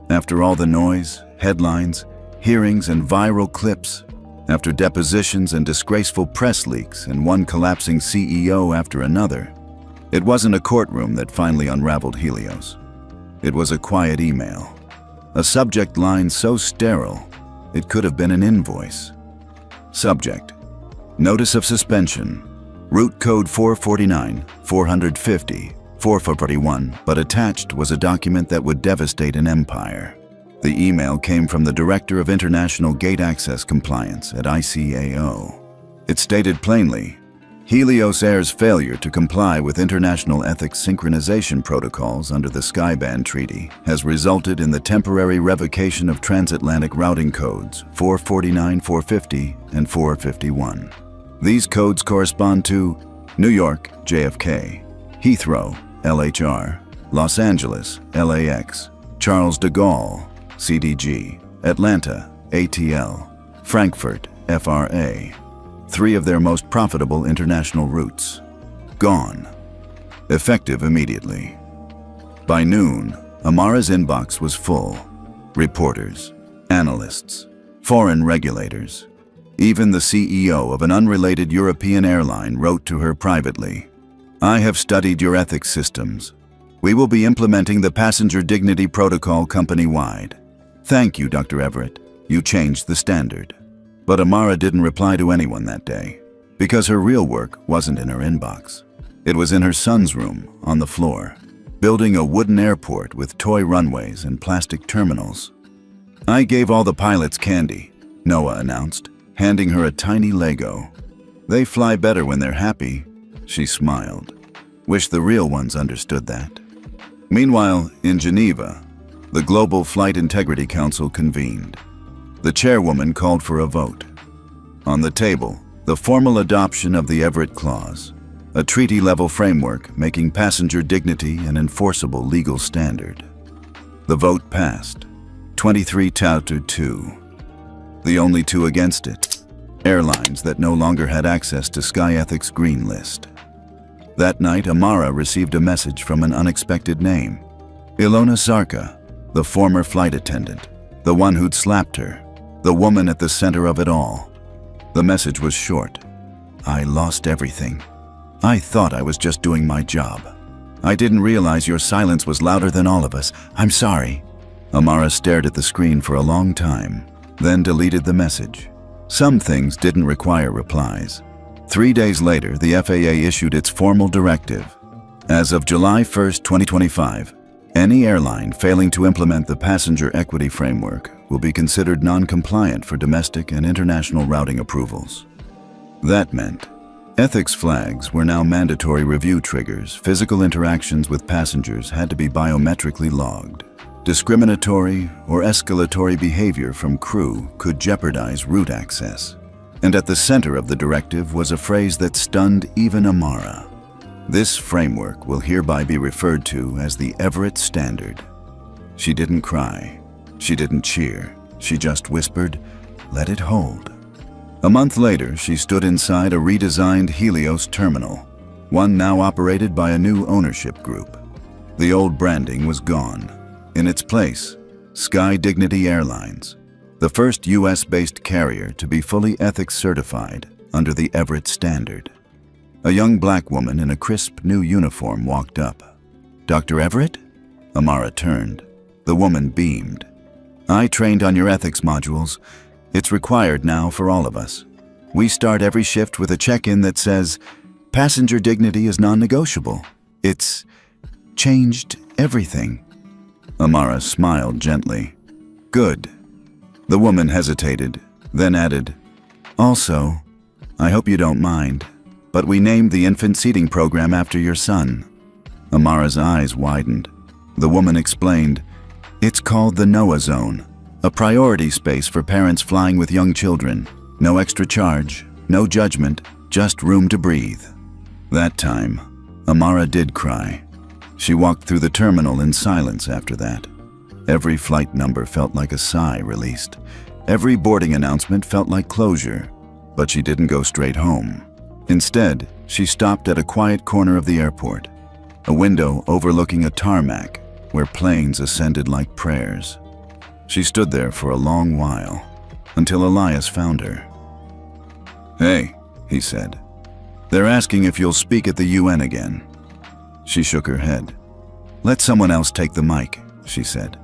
After all the noise, headlines, hearings, and viral clips, after depositions and disgraceful press leaks and one collapsing CEO after another, it wasn't a courtroom that finally unraveled Helios. It was a quiet email, a subject line so sterile it could have been an invoice. Subject: Notice of suspension. Root code 449, 450, 441, but attached was a document that would devastate an empire. The email came from the Director of International Gate Access Compliance at ICAO. It stated plainly, Helios Air's failure to comply with international ethics synchronization protocols under the Skyband Treaty has resulted in the temporary revocation of transatlantic routing codes 449, 450, and 451. These codes correspond to New York, JFK, Heathrow, LHR, Los Angeles, LAX, Charles de Gaulle, CDG, Atlanta, ATL, Frankfurt, FRA, three of their most profitable international routes. Gone. Effective immediately. By noon, Amara's inbox was full. Reporters, analysts, foreign regulators. Even the CEO of an unrelated European airline wrote to her privately, "I have studied your ethics systems. We will be implementing the Passenger Dignity Protocol company-wide. Thank you, Dr. Everett. You changed the standard." But Amara didn't reply to anyone that day, because her real work wasn't in her inbox. It was in her son's room, on the floor, building a wooden airport with toy runways and plastic terminals. "I gave all the pilots candy," Noah announced, handing her a tiny Lego. "They fly better when they're happy," she smiled. Wish the real ones understood that. Meanwhile, in Geneva, the Global Flight Integrity Council convened. The chairwoman called for a vote. On the table, the formal adoption of the Everett Clause, a treaty-level framework making passenger dignity an enforceable legal standard. The vote passed, 23 to 2. The only two against it, airlines that no longer had access to SkyEthics' green list. That night, Amara received a message from an unexpected name. Ilona Zarka, the former flight attendant, the one who'd slapped her, the woman at the center of it all. The message was short. "I lost everything. I thought I was just doing my job. I didn't realize your silence was louder than all of us. I'm sorry." Amara stared at the screen for a long time, then deleted the message. Some things didn't require replies. 3 days later, the FAA issued its formal directive. As of July 1st, 2025, any airline failing to implement the Passenger Equity Framework will be considered non-compliant for domestic and international routing approvals. That meant ethics flags were now mandatory review triggers. Physical interactions with passengers had to be biometrically logged. Discriminatory or escalatory behavior from crew could jeopardize route access. And at the center of the directive was a phrase that stunned even Amara. This framework will hereby be referred to as the Everett Standard. She didn't cry. She didn't cheer. She just whispered, "Let it hold." A month later, she stood inside a redesigned Helios terminal, one now operated by a new ownership group. The old branding was gone. In its place, Sky Dignity Airlines, the first US-based carrier to be fully ethics certified under the Everett Standard. A young black woman in a crisp new uniform walked up. "Dr. Everett?" Amara turned. The woman beamed. "I trained on your ethics modules. It's required now for all of us. We start every shift with a check-in that says, 'Passenger dignity is non-negotiable.' It's changed everything." Amara smiled gently. "Good." The woman hesitated, then added, "Also, I hope you don't mind, but we named the infant seating program after your son." Amara's eyes widened. The woman explained, "It's called the Noah Zone, a priority space for parents flying with young children. No extra charge, no judgment, just room to breathe." That time, Amara did cry. She walked through the terminal in silence after that. Every flight number felt like a sigh released. Every boarding announcement felt like closure. But she didn't go straight home. Instead, she stopped at a quiet corner of the airport, a window overlooking a tarmac where planes ascended like prayers. She stood there for a long while, until Elias found her. "Hey," he said. "They're asking if you'll speak at the UN again." She shook her head. "Let someone else take the mic," she said.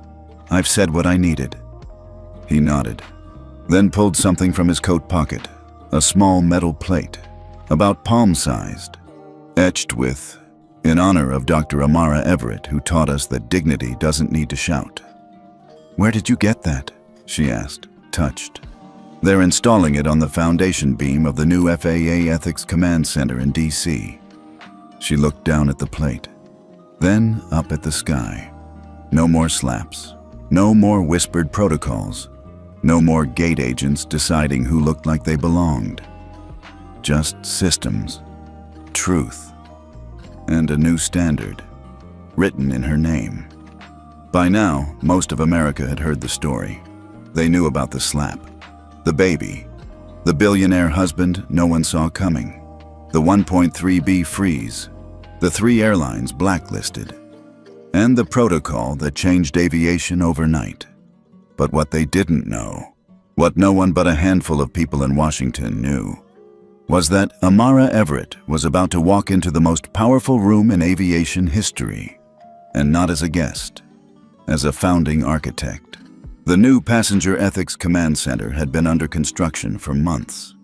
"I've said what I needed." He nodded, then pulled something from his coat pocket, a small metal plate, about palm-sized, etched with, "In honor of Dr. Amara Everett, who taught us that dignity doesn't need to shout." "Where did you get that?" she asked, touched. "They're installing it on the foundation beam of the new FAA Ethics Command Center in DC." She looked down at the plate, then up at the sky. No more slaps, no more whispered protocols, no more gate agents deciding who looked like they belonged. Just systems, truth, and a new standard, written in her name. By now, most of America had heard the story. They knew about the slap, the baby, the billionaire husband no one saw coming, the 1.3B freeze, the 3 airlines blacklisted, and the protocol that changed aviation overnight. But what they didn't know, what no one but a handful of people in Washington knew, was that Amara Everett was about to walk into the most powerful room in aviation history, and not as a guest, as a founding architect. The new Passenger Ethics Command Center had been under construction for months.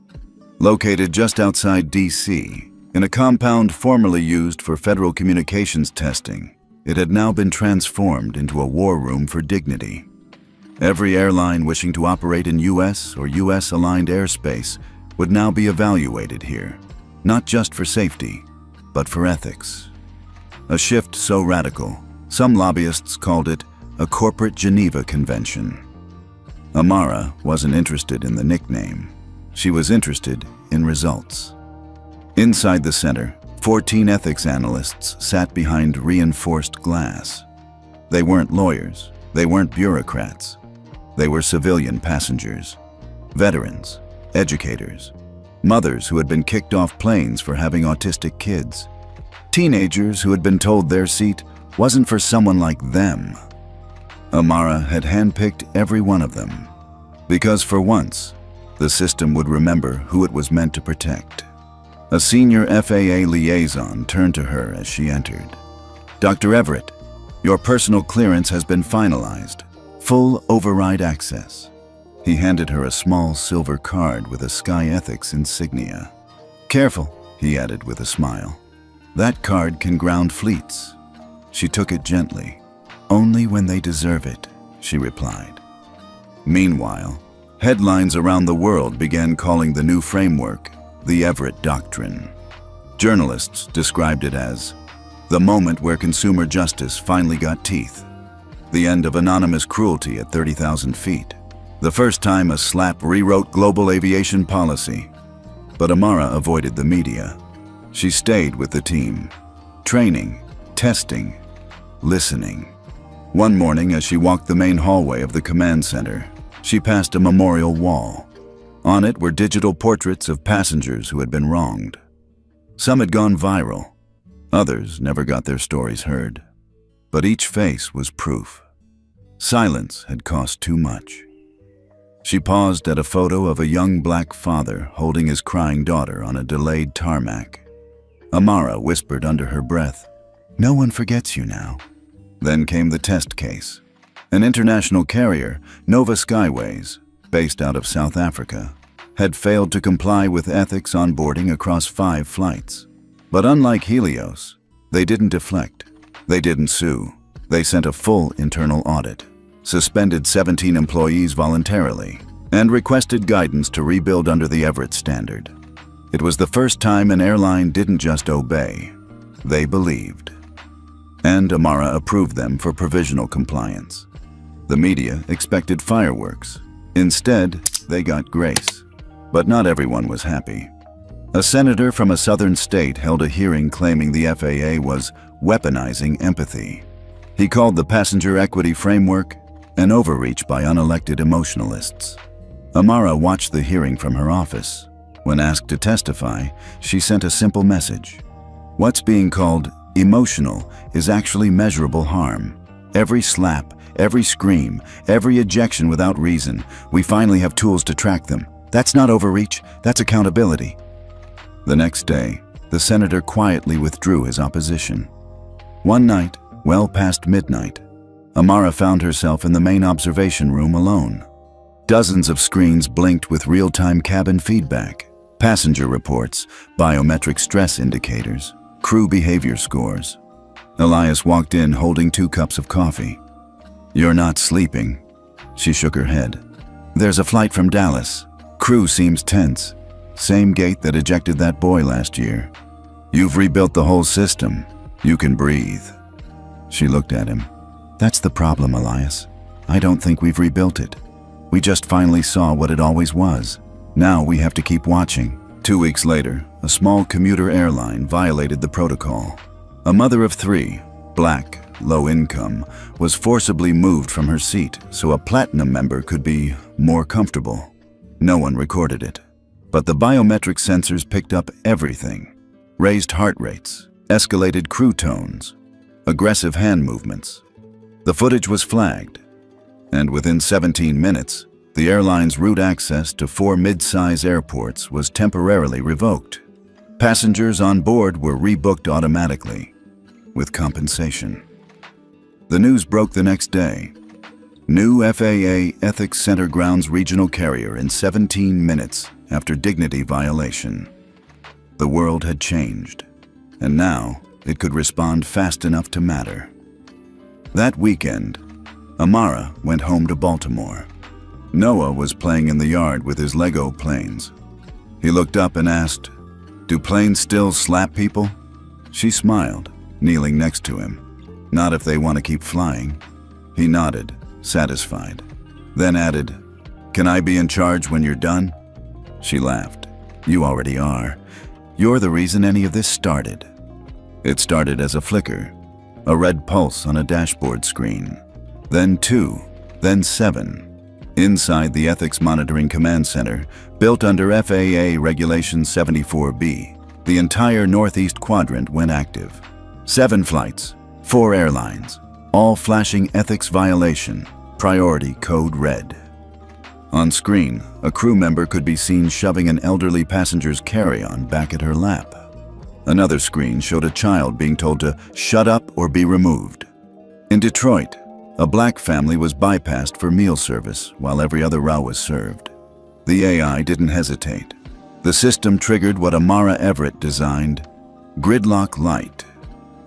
Located just outside DC, in a compound formerly used for federal communications testing, it had now been transformed into a war room for dignity. Every airline wishing to operate in US or US-aligned airspace would now be evaluated here, not just for safety, but for ethics. A shift so radical, some lobbyists called it a corporate Geneva Convention. Amara wasn't interested in the nickname. She was interested in results. Inside the center, 14 ethics analysts sat behind reinforced glass. They weren't lawyers, they weren't bureaucrats. They were civilian passengers, veterans, educators, mothers who had been kicked off planes for having autistic kids, teenagers who had been told their seat wasn't for someone like them. Amara had handpicked every one of them, because for once, the system would remember who it was meant to protect. A senior FAA liaison turned to her as she entered. "Dr. Everett, your personal clearance has been finalized. Full override access." He handed her a small silver card with a Sky Ethics insignia. "Careful," he added with a smile. "That card can ground fleets." She took it gently. "Only when they deserve it," she replied. Meanwhile, headlines around the world began calling the new framework the Everett Doctrine. Journalists described it as the moment where consumer justice finally got teeth, the end of anonymous cruelty at 30,000 feet, the first time a slap rewrote global aviation policy. But Amara avoided the media. She stayed with the team, training, testing, listening. One morning, as she walked the main hallway of the command center, she passed a memorial wall. On it were digital portraits of passengers who had been wronged. Some had gone viral. Others never got their stories heard. But each face was proof. Silence had cost too much. She paused at a photo of a young black father holding his crying daughter on a delayed tarmac. Amara whispered under her breath, "No one forgets you now." Then came the test case. An international carrier, Nova Skyways, based out of South Africa, had failed to comply with ethics on boarding across 5 flights. But unlike Helios, they didn't deflect. They didn't sue. They sent a full internal audit, suspended 17 employees voluntarily, and requested guidance to rebuild under the Everett standard. It was the first time an airline didn't just obey, they believed. And Amara approved them for provisional compliance. The media expected fireworks. Instead, they got grace. But not everyone was happy. A senator from a southern state held a hearing claiming the FAA was weaponizing empathy. He called the passenger equity framework an overreach by unelected emotionalists. Amara watched the hearing from her office. When asked to testify, she sent a simple message. What's being called emotional is actually measurable harm. Every slap, every scream, every ejection without reason, we finally have tools to track them. That's not overreach, that's accountability. The next day, the senator quietly withdrew his opposition. One night, well past midnight, Amara found herself in the main observation room alone. Dozens of screens blinked with real-time cabin feedback, passenger reports, biometric stress indicators, crew behavior scores. Elias walked in holding 2 cups of coffee. "You're not sleeping." She shook her head. "There's a flight from Dallas. Crew seems tense. Same gate that ejected that boy last year. You've rebuilt the whole system. You can breathe." She looked at him. "That's the problem, Elias. I don't think we've rebuilt it. We just finally saw what it always was. Now we have to keep watching." 2 weeks later, a small commuter airline violated the protocol. A mother of 3, black, low income, was forcibly moved from her seat so a platinum member could be more comfortable. No one recorded it, but the biometric sensors picked up everything. Raised heart rates, escalated crew tones, aggressive hand movements. The footage was flagged, and within 17 minutes, the airline's route access to 4 mid-size airports was temporarily revoked. Passengers on board were rebooked automatically, with compensation. The news broke the next day. New FAA Ethics Center grounds regional carrier in 17 minutes after dignity violation. The world had changed, and now it could respond fast enough to matter. That weekend, Amara went home to Baltimore. Noah was playing in the yard with his Lego planes. He looked up and asked, "Do planes still slap people?" She smiled, kneeling next to him. "Not if they want to keep flying." He nodded, satisfied, then added, "Can I be in charge when you're done?" She laughed. "You already are. You're the reason any of this started." It started as a flicker, a red pulse on a dashboard screen, then 2, then 7. Inside the Ethics Monitoring Command Center, built under FAA Regulation 74B, the entire Northeast Quadrant went active. 7 flights, 4 airlines, all flashing ethics violation, priority code red. On screen, a crew member could be seen shoving an elderly passenger's carry-on back at her lap. Another screen showed a child being told to shut up or be removed. In Detroit, a black family was bypassed for meal service while every other row was served. The AI didn't hesitate. The system triggered what Amara Everett designed, Gridlock Light,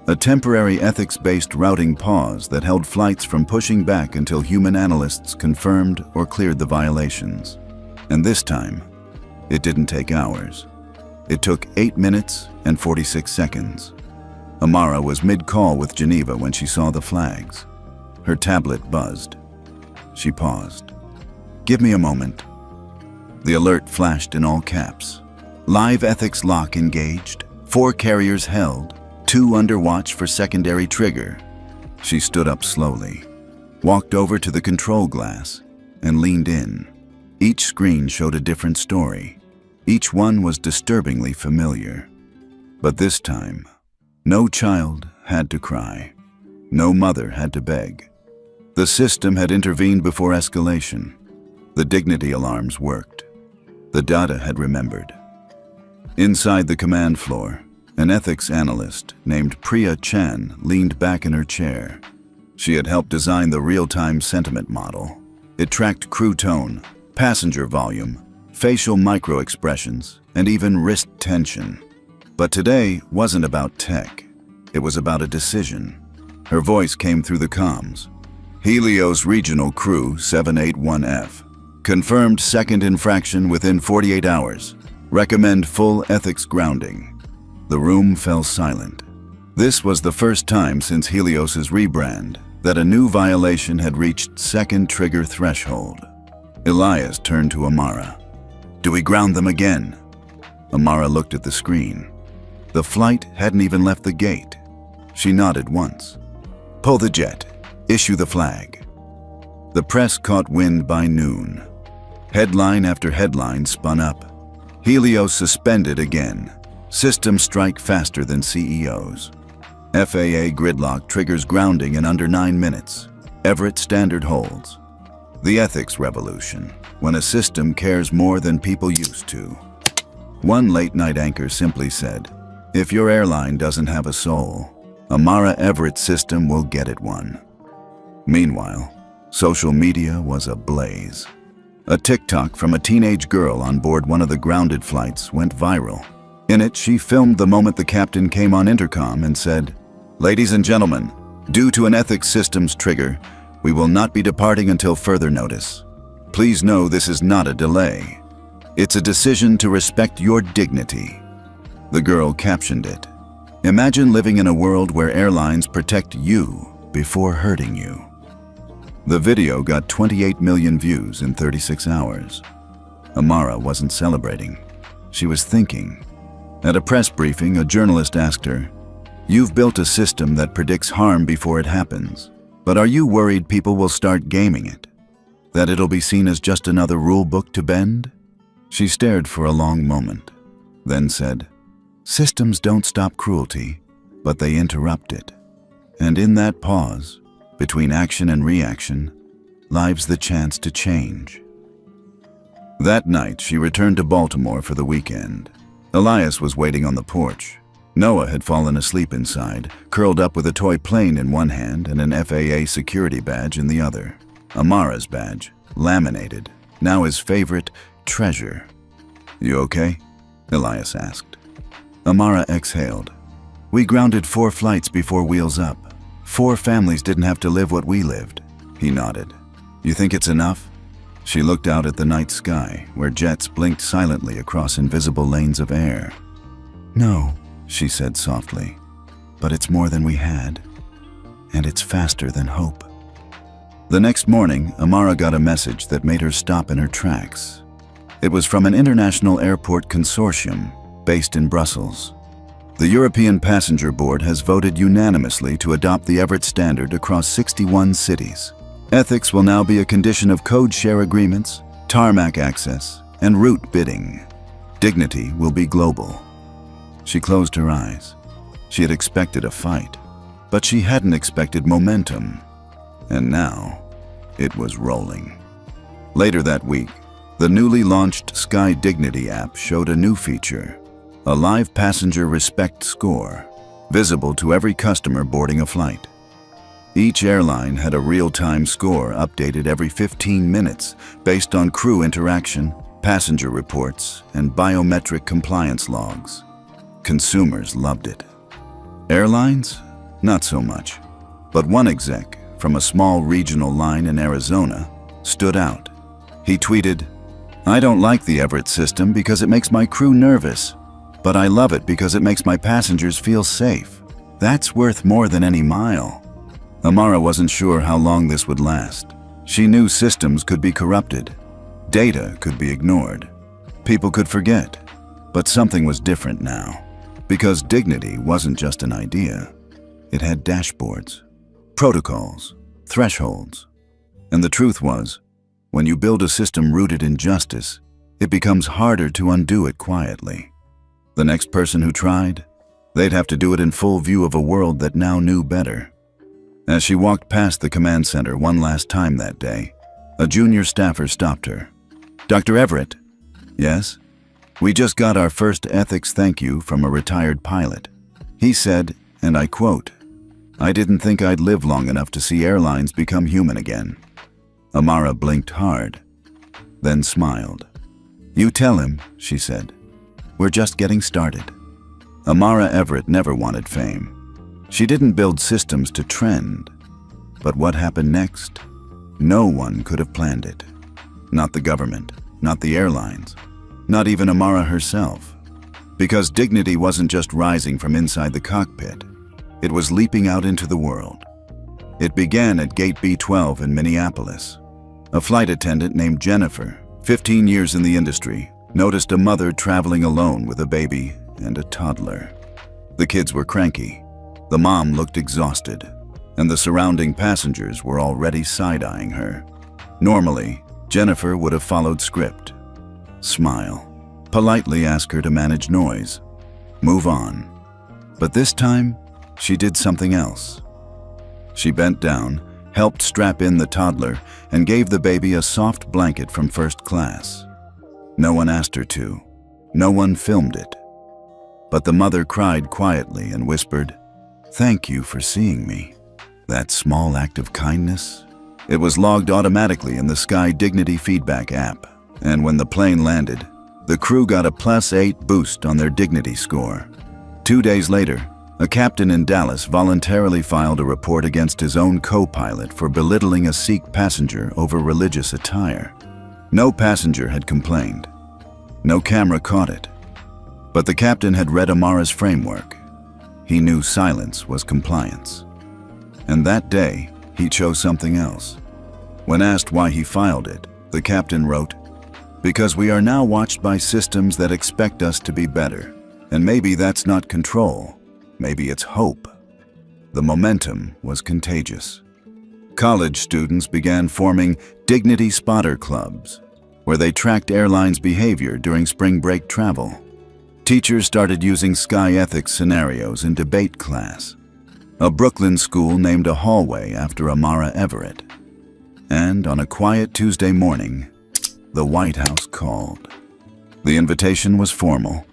a temporary ethics-based routing pause that held flights from pushing back until human analysts confirmed or cleared the violations. And this time, it didn't take hours. It took 8 minutes and 46 seconds. Amara was mid-call with Geneva when she saw the flags. Her tablet buzzed. She paused. "Give me a moment." The alert flashed in all caps. "Live ethics lock engaged, 4 carriers held, 2 under watch for secondary trigger." She stood up slowly, walked over to the control glass, and leaned in. Each screen showed a different story. Each one was disturbingly familiar. But this time, no child had to cry. No mother had to beg. The system had intervened before escalation. The dignity alarms worked. The data had remembered. Inside the command floor, an ethics analyst named Priya Chan leaned back in her chair. She had helped design the real-time sentiment model. It tracked crew tone, passenger volume, facial micro-expressions, and even wrist tension. But today wasn't about tech. It was about a decision. Her voice came through the comms. "Helios Regional Crew 781F. Confirmed second infraction within 48 hours. Recommend full ethics grounding." The room fell silent. This was the first time since Helios's rebrand that a new violation had reached second trigger threshold. Elias turned to Amara. "Do we ground them again?" Amara looked at the screen. The flight hadn't even left the gate. She nodded once. "Pull the jet. Issue the flag." The press caught wind by noon. Headline after headline spun up. Helios suspended again. Systems strike faster than CEOs. FAA gridlock triggers grounding in under 9 minutes. Everett standard holds. The ethics revolution, when a system cares more than people used to. One late-night anchor simply said, "If your airline doesn't have a soul, a Mara Everett system will get it one." Meanwhile, social media was ablaze. A TikTok from a teenage girl on board one of the grounded flights went viral. In it, she filmed the moment the captain came on intercom and said, "Ladies and gentlemen, due to an ethics systems trigger, we will not be departing until further notice. Please know this is not a delay. It's a decision to respect your dignity." The girl captioned it, "Imagine living in a world where airlines protect you before hurting you." The video got 28 million views in 36 hours. Amara wasn't celebrating. She was thinking. At a press briefing, a journalist asked her, "You've built a system that predicts harm before it happens, but are you worried people will start gaming it? That it'll be seen as just another rule book to bend?" She stared for a long moment, then said, "Systems don't stop cruelty, but they interrupt it. And in that pause, between action and reaction, lies the chance to change." That night, she returned to Baltimore for the weekend. Elias was waiting on the porch. Noah had fallen asleep inside, curled up with a toy plane in one hand and an FAA security badge in the other. Amara's badge, laminated, now his favorite treasure. "You okay?" Elias asked. Amara exhaled. "We grounded 4 flights before Wheels Up. 4 families didn't have to live what we lived." He nodded. "You think it's enough?" She looked out at the night sky, where jets blinked silently across invisible lanes of air. "No," she said softly, "but it's more than we had, and it's faster than hope." The next morning, Amara got a message that made her stop in her tracks. It was from an international airport consortium based in Brussels. The European Passenger Board has voted unanimously to adopt the Everett standard across 61 cities. Ethics will now be a condition of code share agreements, tarmac access, and route bidding. Dignity will be global. She closed her eyes. She had expected a fight, but she hadn't expected momentum. And now, it was rolling. Later that week, the newly launched Sky Dignity app showed a new feature, a live passenger respect score, visible to every customer boarding a flight. Each airline had a real-time score updated every 15 minutes based on crew interaction, passenger reports, and biometric compliance logs. Consumers loved it. Airlines? Not so much. But one exec from a small regional line in Arizona stood out. He tweeted, "I don't like the Everett system because it makes my crew nervous, but I love it because it makes my passengers feel safe. That's worth more than any mile." Amara wasn't sure how long this would last. She knew systems could be corrupted. Data could be ignored. People could forget. But something was different now. Because dignity wasn't just an idea. It had dashboards, protocols, thresholds. And the truth was, when you build a system rooted in justice, it becomes harder to undo it quietly. The next person who tried, they'd have to do it in full view of a world that now knew better. As she walked past the command center one last time that day, a junior staffer stopped her. "Dr. Everett?" "Yes?" "We just got our first ethics thank you from a retired pilot. He said, and I quote, 'I didn't think I'd live long enough to see airlines become human again.'" Amara blinked hard, then smiled. "You tell him," she said. "We're just getting started." Amara Everett never wanted fame. She didn't build systems to trend. But what happened next? No one could have planned it. Not the government, not the airlines, not even Amara herself. Because dignity wasn't just rising from inside the cockpit. It was leaping out into the world. It began at Gate B12 in Minneapolis. A flight attendant named Jennifer, 15 years in the industry, noticed a mother traveling alone with a baby and a toddler. The kids were cranky. The mom looked exhausted, and the surrounding passengers were already side-eyeing her. Normally, Jennifer would have followed script. Smile, politely ask her to manage noise, move on. But this time, she did something else. She bent down, helped strap in the toddler, and gave the baby a soft blanket from first class. No one asked her to. No one filmed it. But the mother cried quietly and whispered, "Thank you for seeing me." That small act of kindness? It was logged automatically in the Sky Dignity Feedback app, and when the plane landed, the crew got a +8 boost on their dignity score. 2 days later, a captain in Dallas voluntarily filed a report against his own co-pilot for belittling a Sikh passenger over religious attire. No passenger had complained. No camera caught it. But the captain had read Amara's framework. He knew silence was compliance. And that day, he chose something else. When asked why he filed it, the captain wrote, "Because we are now watched by systems that expect us to be better. And maybe that's not control. Maybe it's hope." The momentum was contagious. College students began forming Dignity Spotter Clubs, where they tracked airlines' behavior during spring break travel. Teachers started using Sky Ethics scenarios in debate class. A Brooklyn school named a hallway after Amara Everett. And on a quiet Tuesday morning, the White House called. The invitation was formal.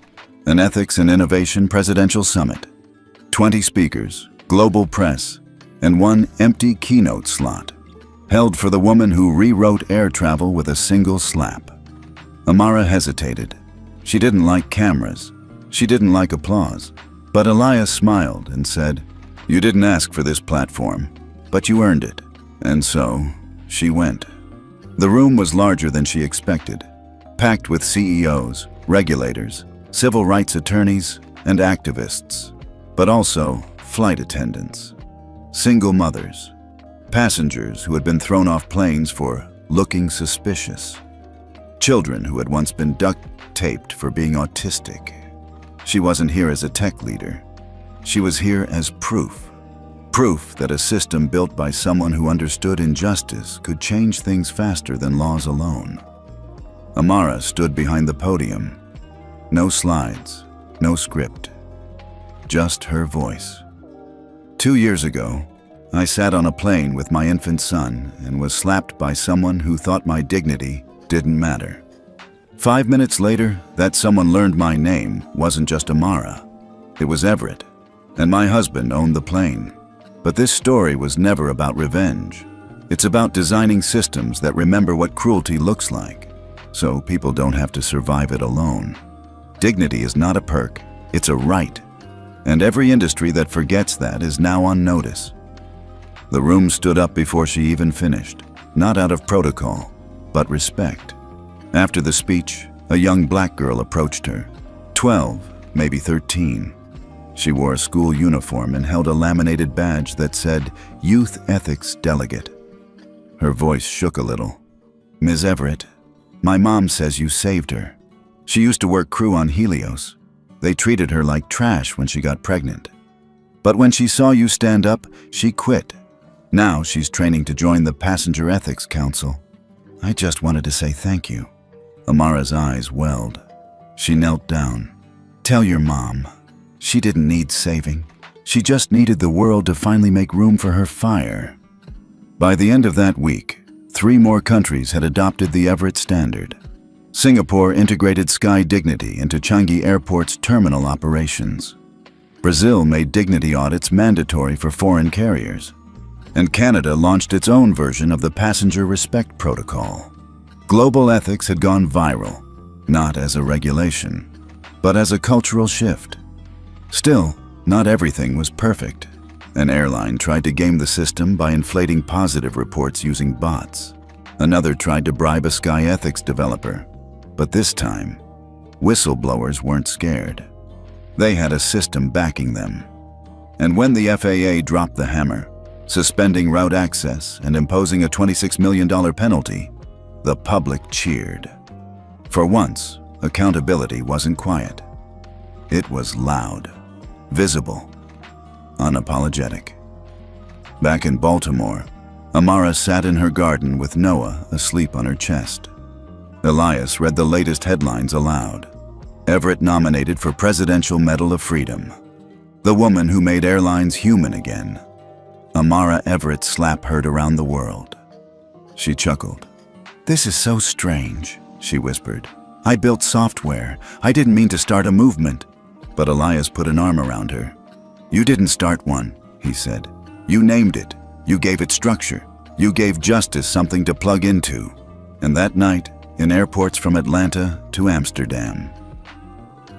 An Ethics and Innovation Presidential Summit. 20 speakers, global press, and one empty keynote slot, held for the woman who rewrote air travel with a single slap. Amara hesitated. She didn't like cameras. She didn't like applause. But Elias smiled and said, "You didn't ask for this platform, but you earned it." And so, she went. The room was larger than she expected, packed with CEOs, regulators, civil rights attorneys, and activists, but also flight attendants, single mothers, passengers who had been thrown off planes for looking suspicious, children who had once been duct-taped for being autistic. She wasn't here as a tech leader. She was here as proof. Proof that a system built by someone who understood injustice could change things faster than laws alone. Amara stood behind the podium. No slides, no script, just her voice. 2 years ago, I sat on a plane with my infant son and was slapped by someone who thought my dignity didn't matter. 5 minutes later, that someone learned my name wasn't just Amara. It was Everett, and my husband owned the plane. But this story was never about revenge. It's about designing systems that remember what cruelty looks like, so people don't have to survive it alone. Dignity is not a perk, it's a right. And every industry that forgets that is now on notice. The room stood up before she even finished, not out of protocol, but respect. After the speech, a young black girl approached her, 12, maybe 13. She wore a school uniform and held a laminated badge that said Youth Ethics Delegate. Her voice shook a little. "Ms. Everett, my mom says you saved her. She used to work crew on Helios. They treated her like trash when she got pregnant. But when she saw you stand up, she quit. Now she's training to join the Passenger Ethics Council. I just wanted to say thank you." Amara's eyes welled. She knelt down. "Tell your mom. She didn't need saving. She just needed the world to finally make room for her fire." By the end of that week, 3 more countries had adopted the Everett Standard. Singapore integrated Sky Dignity into Changi Airport's terminal operations. Brazil made dignity audits mandatory for foreign carriers. And Canada launched its own version of the Passenger Respect Protocol. Global ethics had gone viral, not as a regulation, but as a cultural shift. Still, not everything was perfect. An airline tried to game the system by inflating positive reports using bots. Another tried to bribe a Sky Ethics developer. But this time, whistleblowers weren't scared. They had a system backing them. And when the FAA dropped the hammer, suspending route access and imposing a $26 million penalty, the public cheered. For once, accountability wasn't quiet. It was loud, visible, unapologetic. Back in Baltimore, Amara sat in her garden with Noah asleep on her chest. Elias read the latest headlines aloud. Everett nominated for Presidential Medal of Freedom. The woman who made airlines human again. Amara Everett's slap heard around the world. She chuckled. "This is so strange," she whispered. "I built software. I didn't mean to start a movement." But Elias put an arm around her. "You didn't start one," he said. "You named it. You gave it structure. You gave justice something to plug into." And that night, in airports from Atlanta to Amsterdam,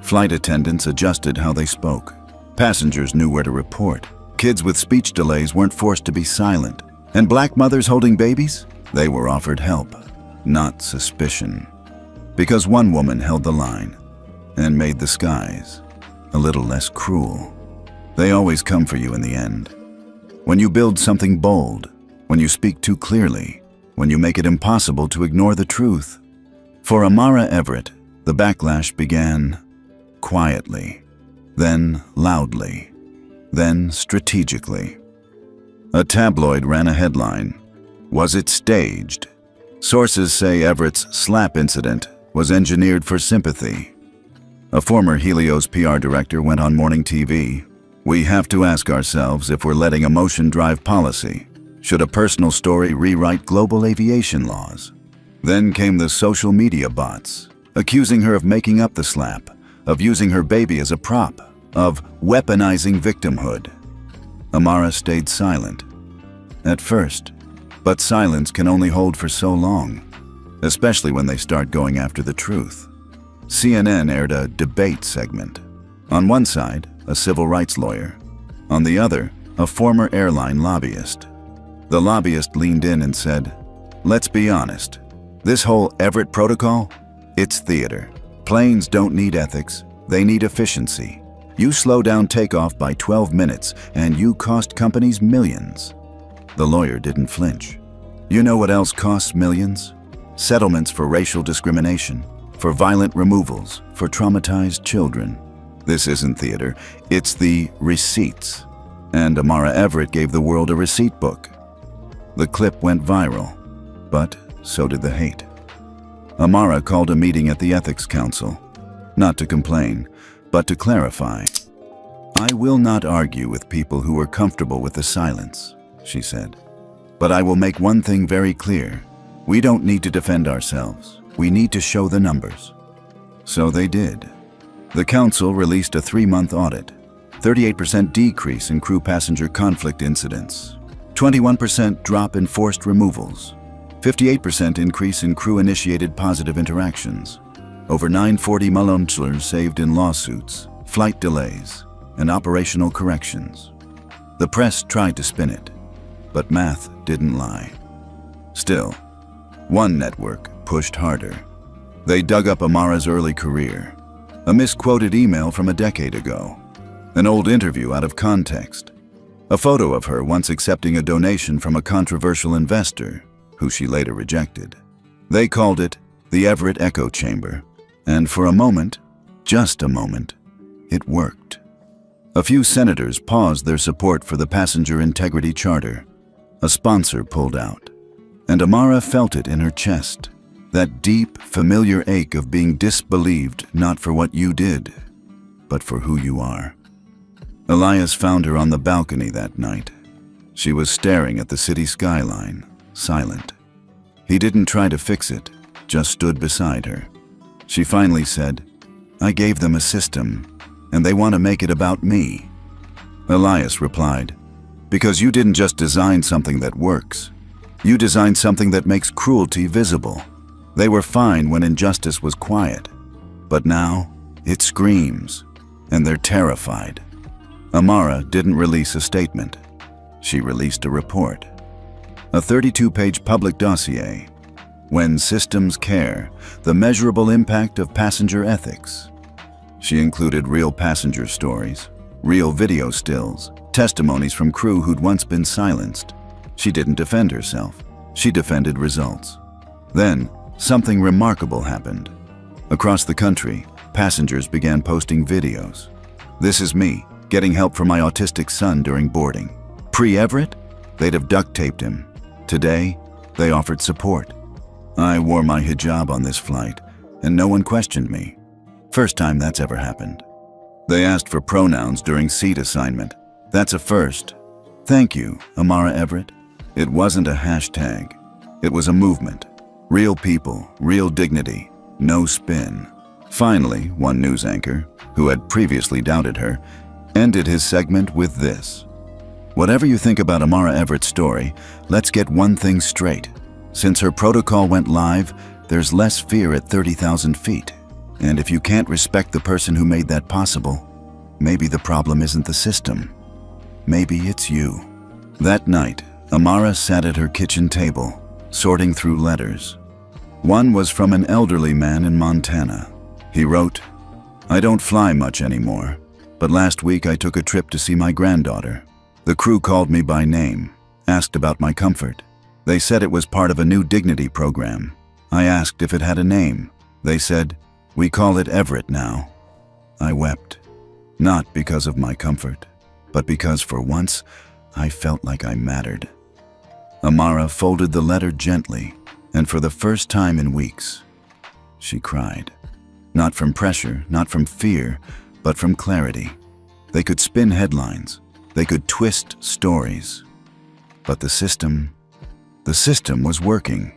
flight attendants adjusted how they spoke. Passengers knew where to report. Kids with speech delays weren't forced to be silent. And black mothers holding babies? They were offered help, not suspicion. Because one woman held the line and made the skies a little less cruel. They always come for you in the end. When you build something bold, when you speak too clearly, when you make it impossible to ignore the truth. For Amara Everett, the backlash began quietly, then loudly, then strategically. A tabloid ran a headline. Was it staged? Sources say Everett's slap incident was engineered for sympathy. A former Helios PR director went on morning TV. "We have to ask ourselves if we're letting emotion drive policy. Should a personal story rewrite global aviation laws?" Then came the social media bots, accusing her of making up the slap, of using her baby as a prop, of weaponizing victimhood. Amara stayed silent. At first, but silence can only hold for so long, especially when they start going after the truth. CNN aired a debate segment. On one side, a civil rights lawyer. On the other, a former airline lobbyist. The lobbyist leaned in and said, "Let's be honest. This whole Everett protocol, it's theater. Planes don't need ethics, they need efficiency. You slow down takeoff by 12 minutes and you cost companies millions." The lawyer didn't flinch. "You know what else costs millions? Settlements for racial discrimination, for violent removals, for traumatized children. This isn't theater, it's the receipts." And Amara Everett gave the world a receipt book. The clip went viral, but so did the hate. Amara called a meeting at the Ethics Council, not to complain, but to clarify. "I will not argue with people who are comfortable with the silence," she said. "But I will make one thing very clear. We don't need to defend ourselves. We need to show the numbers." So they did. The council released a 3-month audit. 38% decrease in crew-passenger conflict incidents. 21% drop in forced removals. 58% increase in crew-initiated positive interactions. Over 940 million saved in lawsuits, flight delays, and operational corrections. The press tried to spin it, but math didn't lie. Still, one network pushed harder. They dug up Amara's early career, a misquoted email from a decade ago, an old interview out of context, a photo of her once accepting a donation from a controversial investor who she later rejected. They called it the Everett Echo Chamber, and for a moment, just a moment, it worked. A few senators paused their support for the Passenger Integrity Charter. A sponsor pulled out, and Amara felt it in her chest, that deep, familiar ache of being disbelieved not for what you did, but for who you are. Elias found her on the balcony that night. She was staring at the city skyline, silent. He didn't try to fix it, just stood beside her. She finally said, "I gave them a system, and they want to make it about me." Elias replied, "Because you didn't just design something that works. You designed something that makes cruelty visible. They were fine when injustice was quiet, but now it screams, and they're terrified." Amara didn't release a statement. She released a report. A 32-page public dossier. When Systems Care, the measurable impact of passenger ethics. She included real passenger stories, real video stills, testimonies from crew who'd once been silenced. She didn't defend herself. She defended results. Then, something remarkable happened. Across the country, passengers began posting videos. "This is me, getting help for my autistic son during boarding." Pre-Everett, they'd have duct-taped him. Today, they offered support. "I wore my hijab on this flight, and no one questioned me." First time that's ever happened. They asked for pronouns during seat assignment. That's a first. Thank you, Amara Everett. It wasn't a hashtag. It was a movement. Real people, real dignity, no spin. Finally, one news anchor, who had previously doubted her, ended his segment with this. Whatever you think about Amara Everett's story, let's get one thing straight. Since her protocol went live, there's less fear at 30,000 feet. And if you can't respect the person who made that possible, maybe the problem isn't the system. Maybe it's you. That night, Amara sat at her kitchen table, sorting through letters. One was from an elderly man in Montana. He wrote, "I don't fly much anymore, but last week I took a trip to see my granddaughter. The crew called me by name, asked about my comfort. They said it was part of a new dignity program. I asked if it had a name. They said, 'We call it Everett now.' I wept, not because of my comfort, but because for once I felt like I mattered." Amara folded the letter gently, and for the first time in weeks, she cried. Not from pressure, not from fear, but from clarity. They could spin headlines. They could twist stories. But the system was working.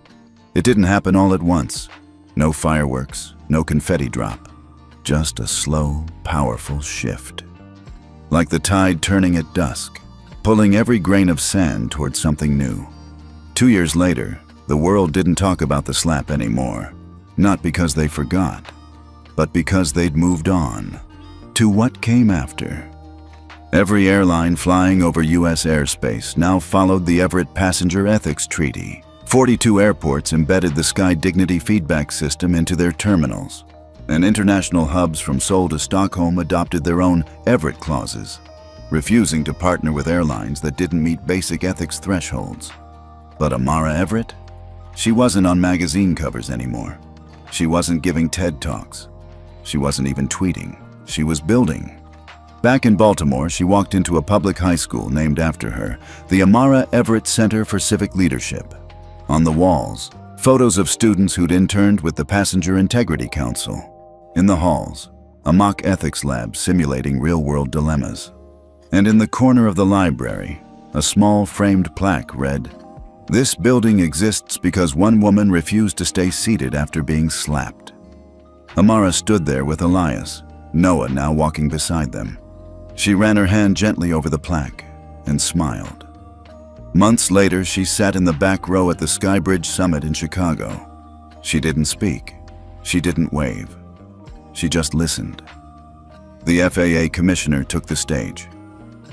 It didn't happen all at once. No fireworks, no confetti drop. Just a slow, powerful shift. Like the tide turning at dusk, pulling every grain of sand towards something new. 2 years later, the world didn't talk about the slap anymore. Not because they forgot, but because they'd moved on to what came after. Every airline flying over U.S. airspace now followed the Everett Passenger Ethics Treaty. 42 airports embedded the Sky Dignity feedback system into their terminals, and international hubs from Seoul to Stockholm adopted their own Everett clauses, refusing to partner with airlines that didn't meet basic ethics thresholds. But Amara Everett? She wasn't on magazine covers anymore. She wasn't giving TED Talks. She wasn't even tweeting. She was building. Back in Baltimore, she walked into a public high school named after her, the Amara Everett Center for Civic Leadership. On the walls, photos of students who'd interned with the Passenger Integrity Council. In the halls, a mock ethics lab simulating real-world dilemmas. And in the corner of the library, a small framed plaque read, "This building exists because one woman refused to stay seated after being slapped." Amara stood there with Elias, Noah now walking beside them. She ran her hand gently over the plaque and smiled. Months later, she sat in the back row at the Skybridge Summit in Chicago. She didn't speak. She didn't wave. She just listened. The FAA commissioner took the stage.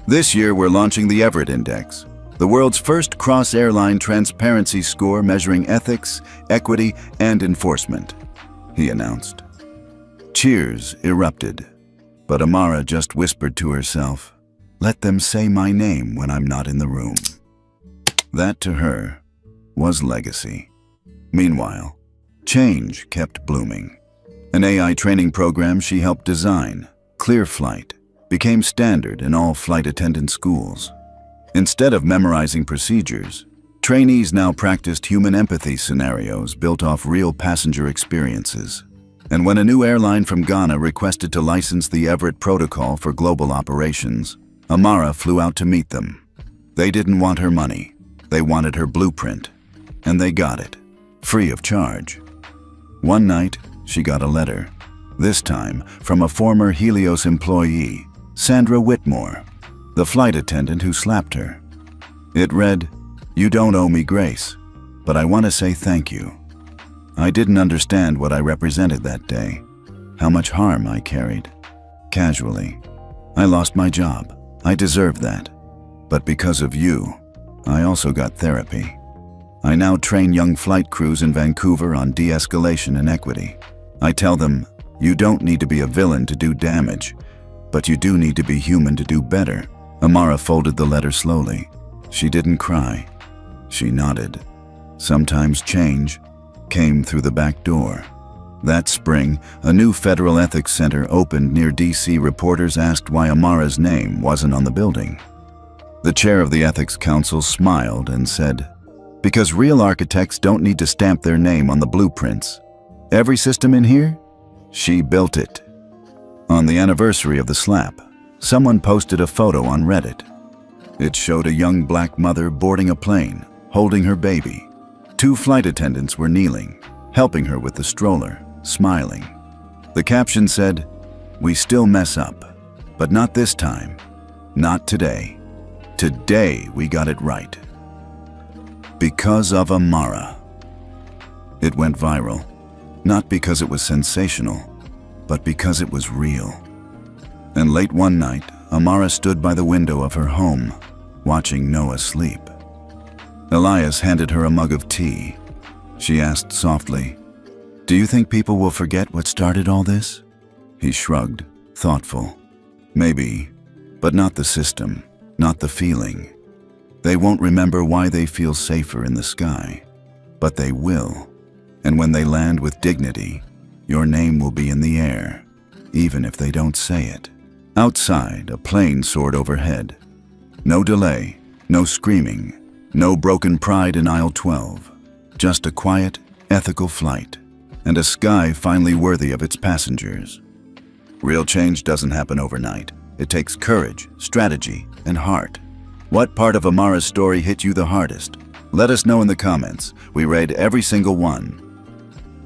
"This year, we're launching the Everett Index, the world's first cross-airline transparency score measuring ethics, equity, and enforcement," he announced. Cheers erupted, but Amara just whispered to herself, "Let them say my name when I'm not in the room." That, to her, was legacy. Meanwhile, change kept blooming. An AI training program she helped design, ClearFlight, became standard in all flight attendant schools. Instead of memorizing procedures, trainees now practiced human empathy scenarios built off real passenger experiences. And when a new airline from Ghana requested to license the Everett Protocol for global operations, Amara flew out to meet them. They didn't want her money. They wanted her blueprint. And they got it, free of charge. One night, she got a letter, this time from a former Helios employee, Sandra Whitmore, the flight attendant who slapped her. It read, "You don't owe me grace, but I want to say thank you. I didn't understand what I represented that day, how much harm I carried. Casually, I lost my job. I deserved that. But because of you, I also got therapy. I now train young flight crews in Vancouver on de-escalation and equity. I tell them, you don't need to be a villain to do damage, but you do need to be human to do better." Amara folded the letter slowly. She didn't cry. She nodded. Sometimes change came through the back door. That spring, a new federal ethics center opened near DC. Reporters asked why Amara's name wasn't on the building. The chair of the Ethics Council smiled and said, "Because real architects don't need to stamp their name on the blueprints. Every system in here? She built it." On the anniversary of the slap, someone posted a photo on Reddit. It showed a young black mother boarding a plane, holding her baby. 2 flight attendants were kneeling, helping her with the stroller, smiling. The caption said, "We still mess up, but not this time. Not today. Today we got it right." Because of Amara. It went viral, not because it was sensational, but because it was real. And late one night, Amara stood by the window of her home, watching Noah sleep. Elias handed her a mug of tea. She asked softly, "Do you think people will forget what started all this?" He shrugged, thoughtful. "Maybe, but not the system, not the feeling. They won't remember why they feel safer in the sky, but they will. And when they land with dignity, your name will be in the air, even if they don't say it." Outside, a plane soared overhead. No delay, no screaming, no broken pride in aisle 12. Just a quiet, ethical flight, and a sky finally worthy of its passengers. Real change doesn't happen overnight. It takes courage, strategy, and heart. What part of Amara's story hit you the hardest? Let us know in the comments. We read every single one.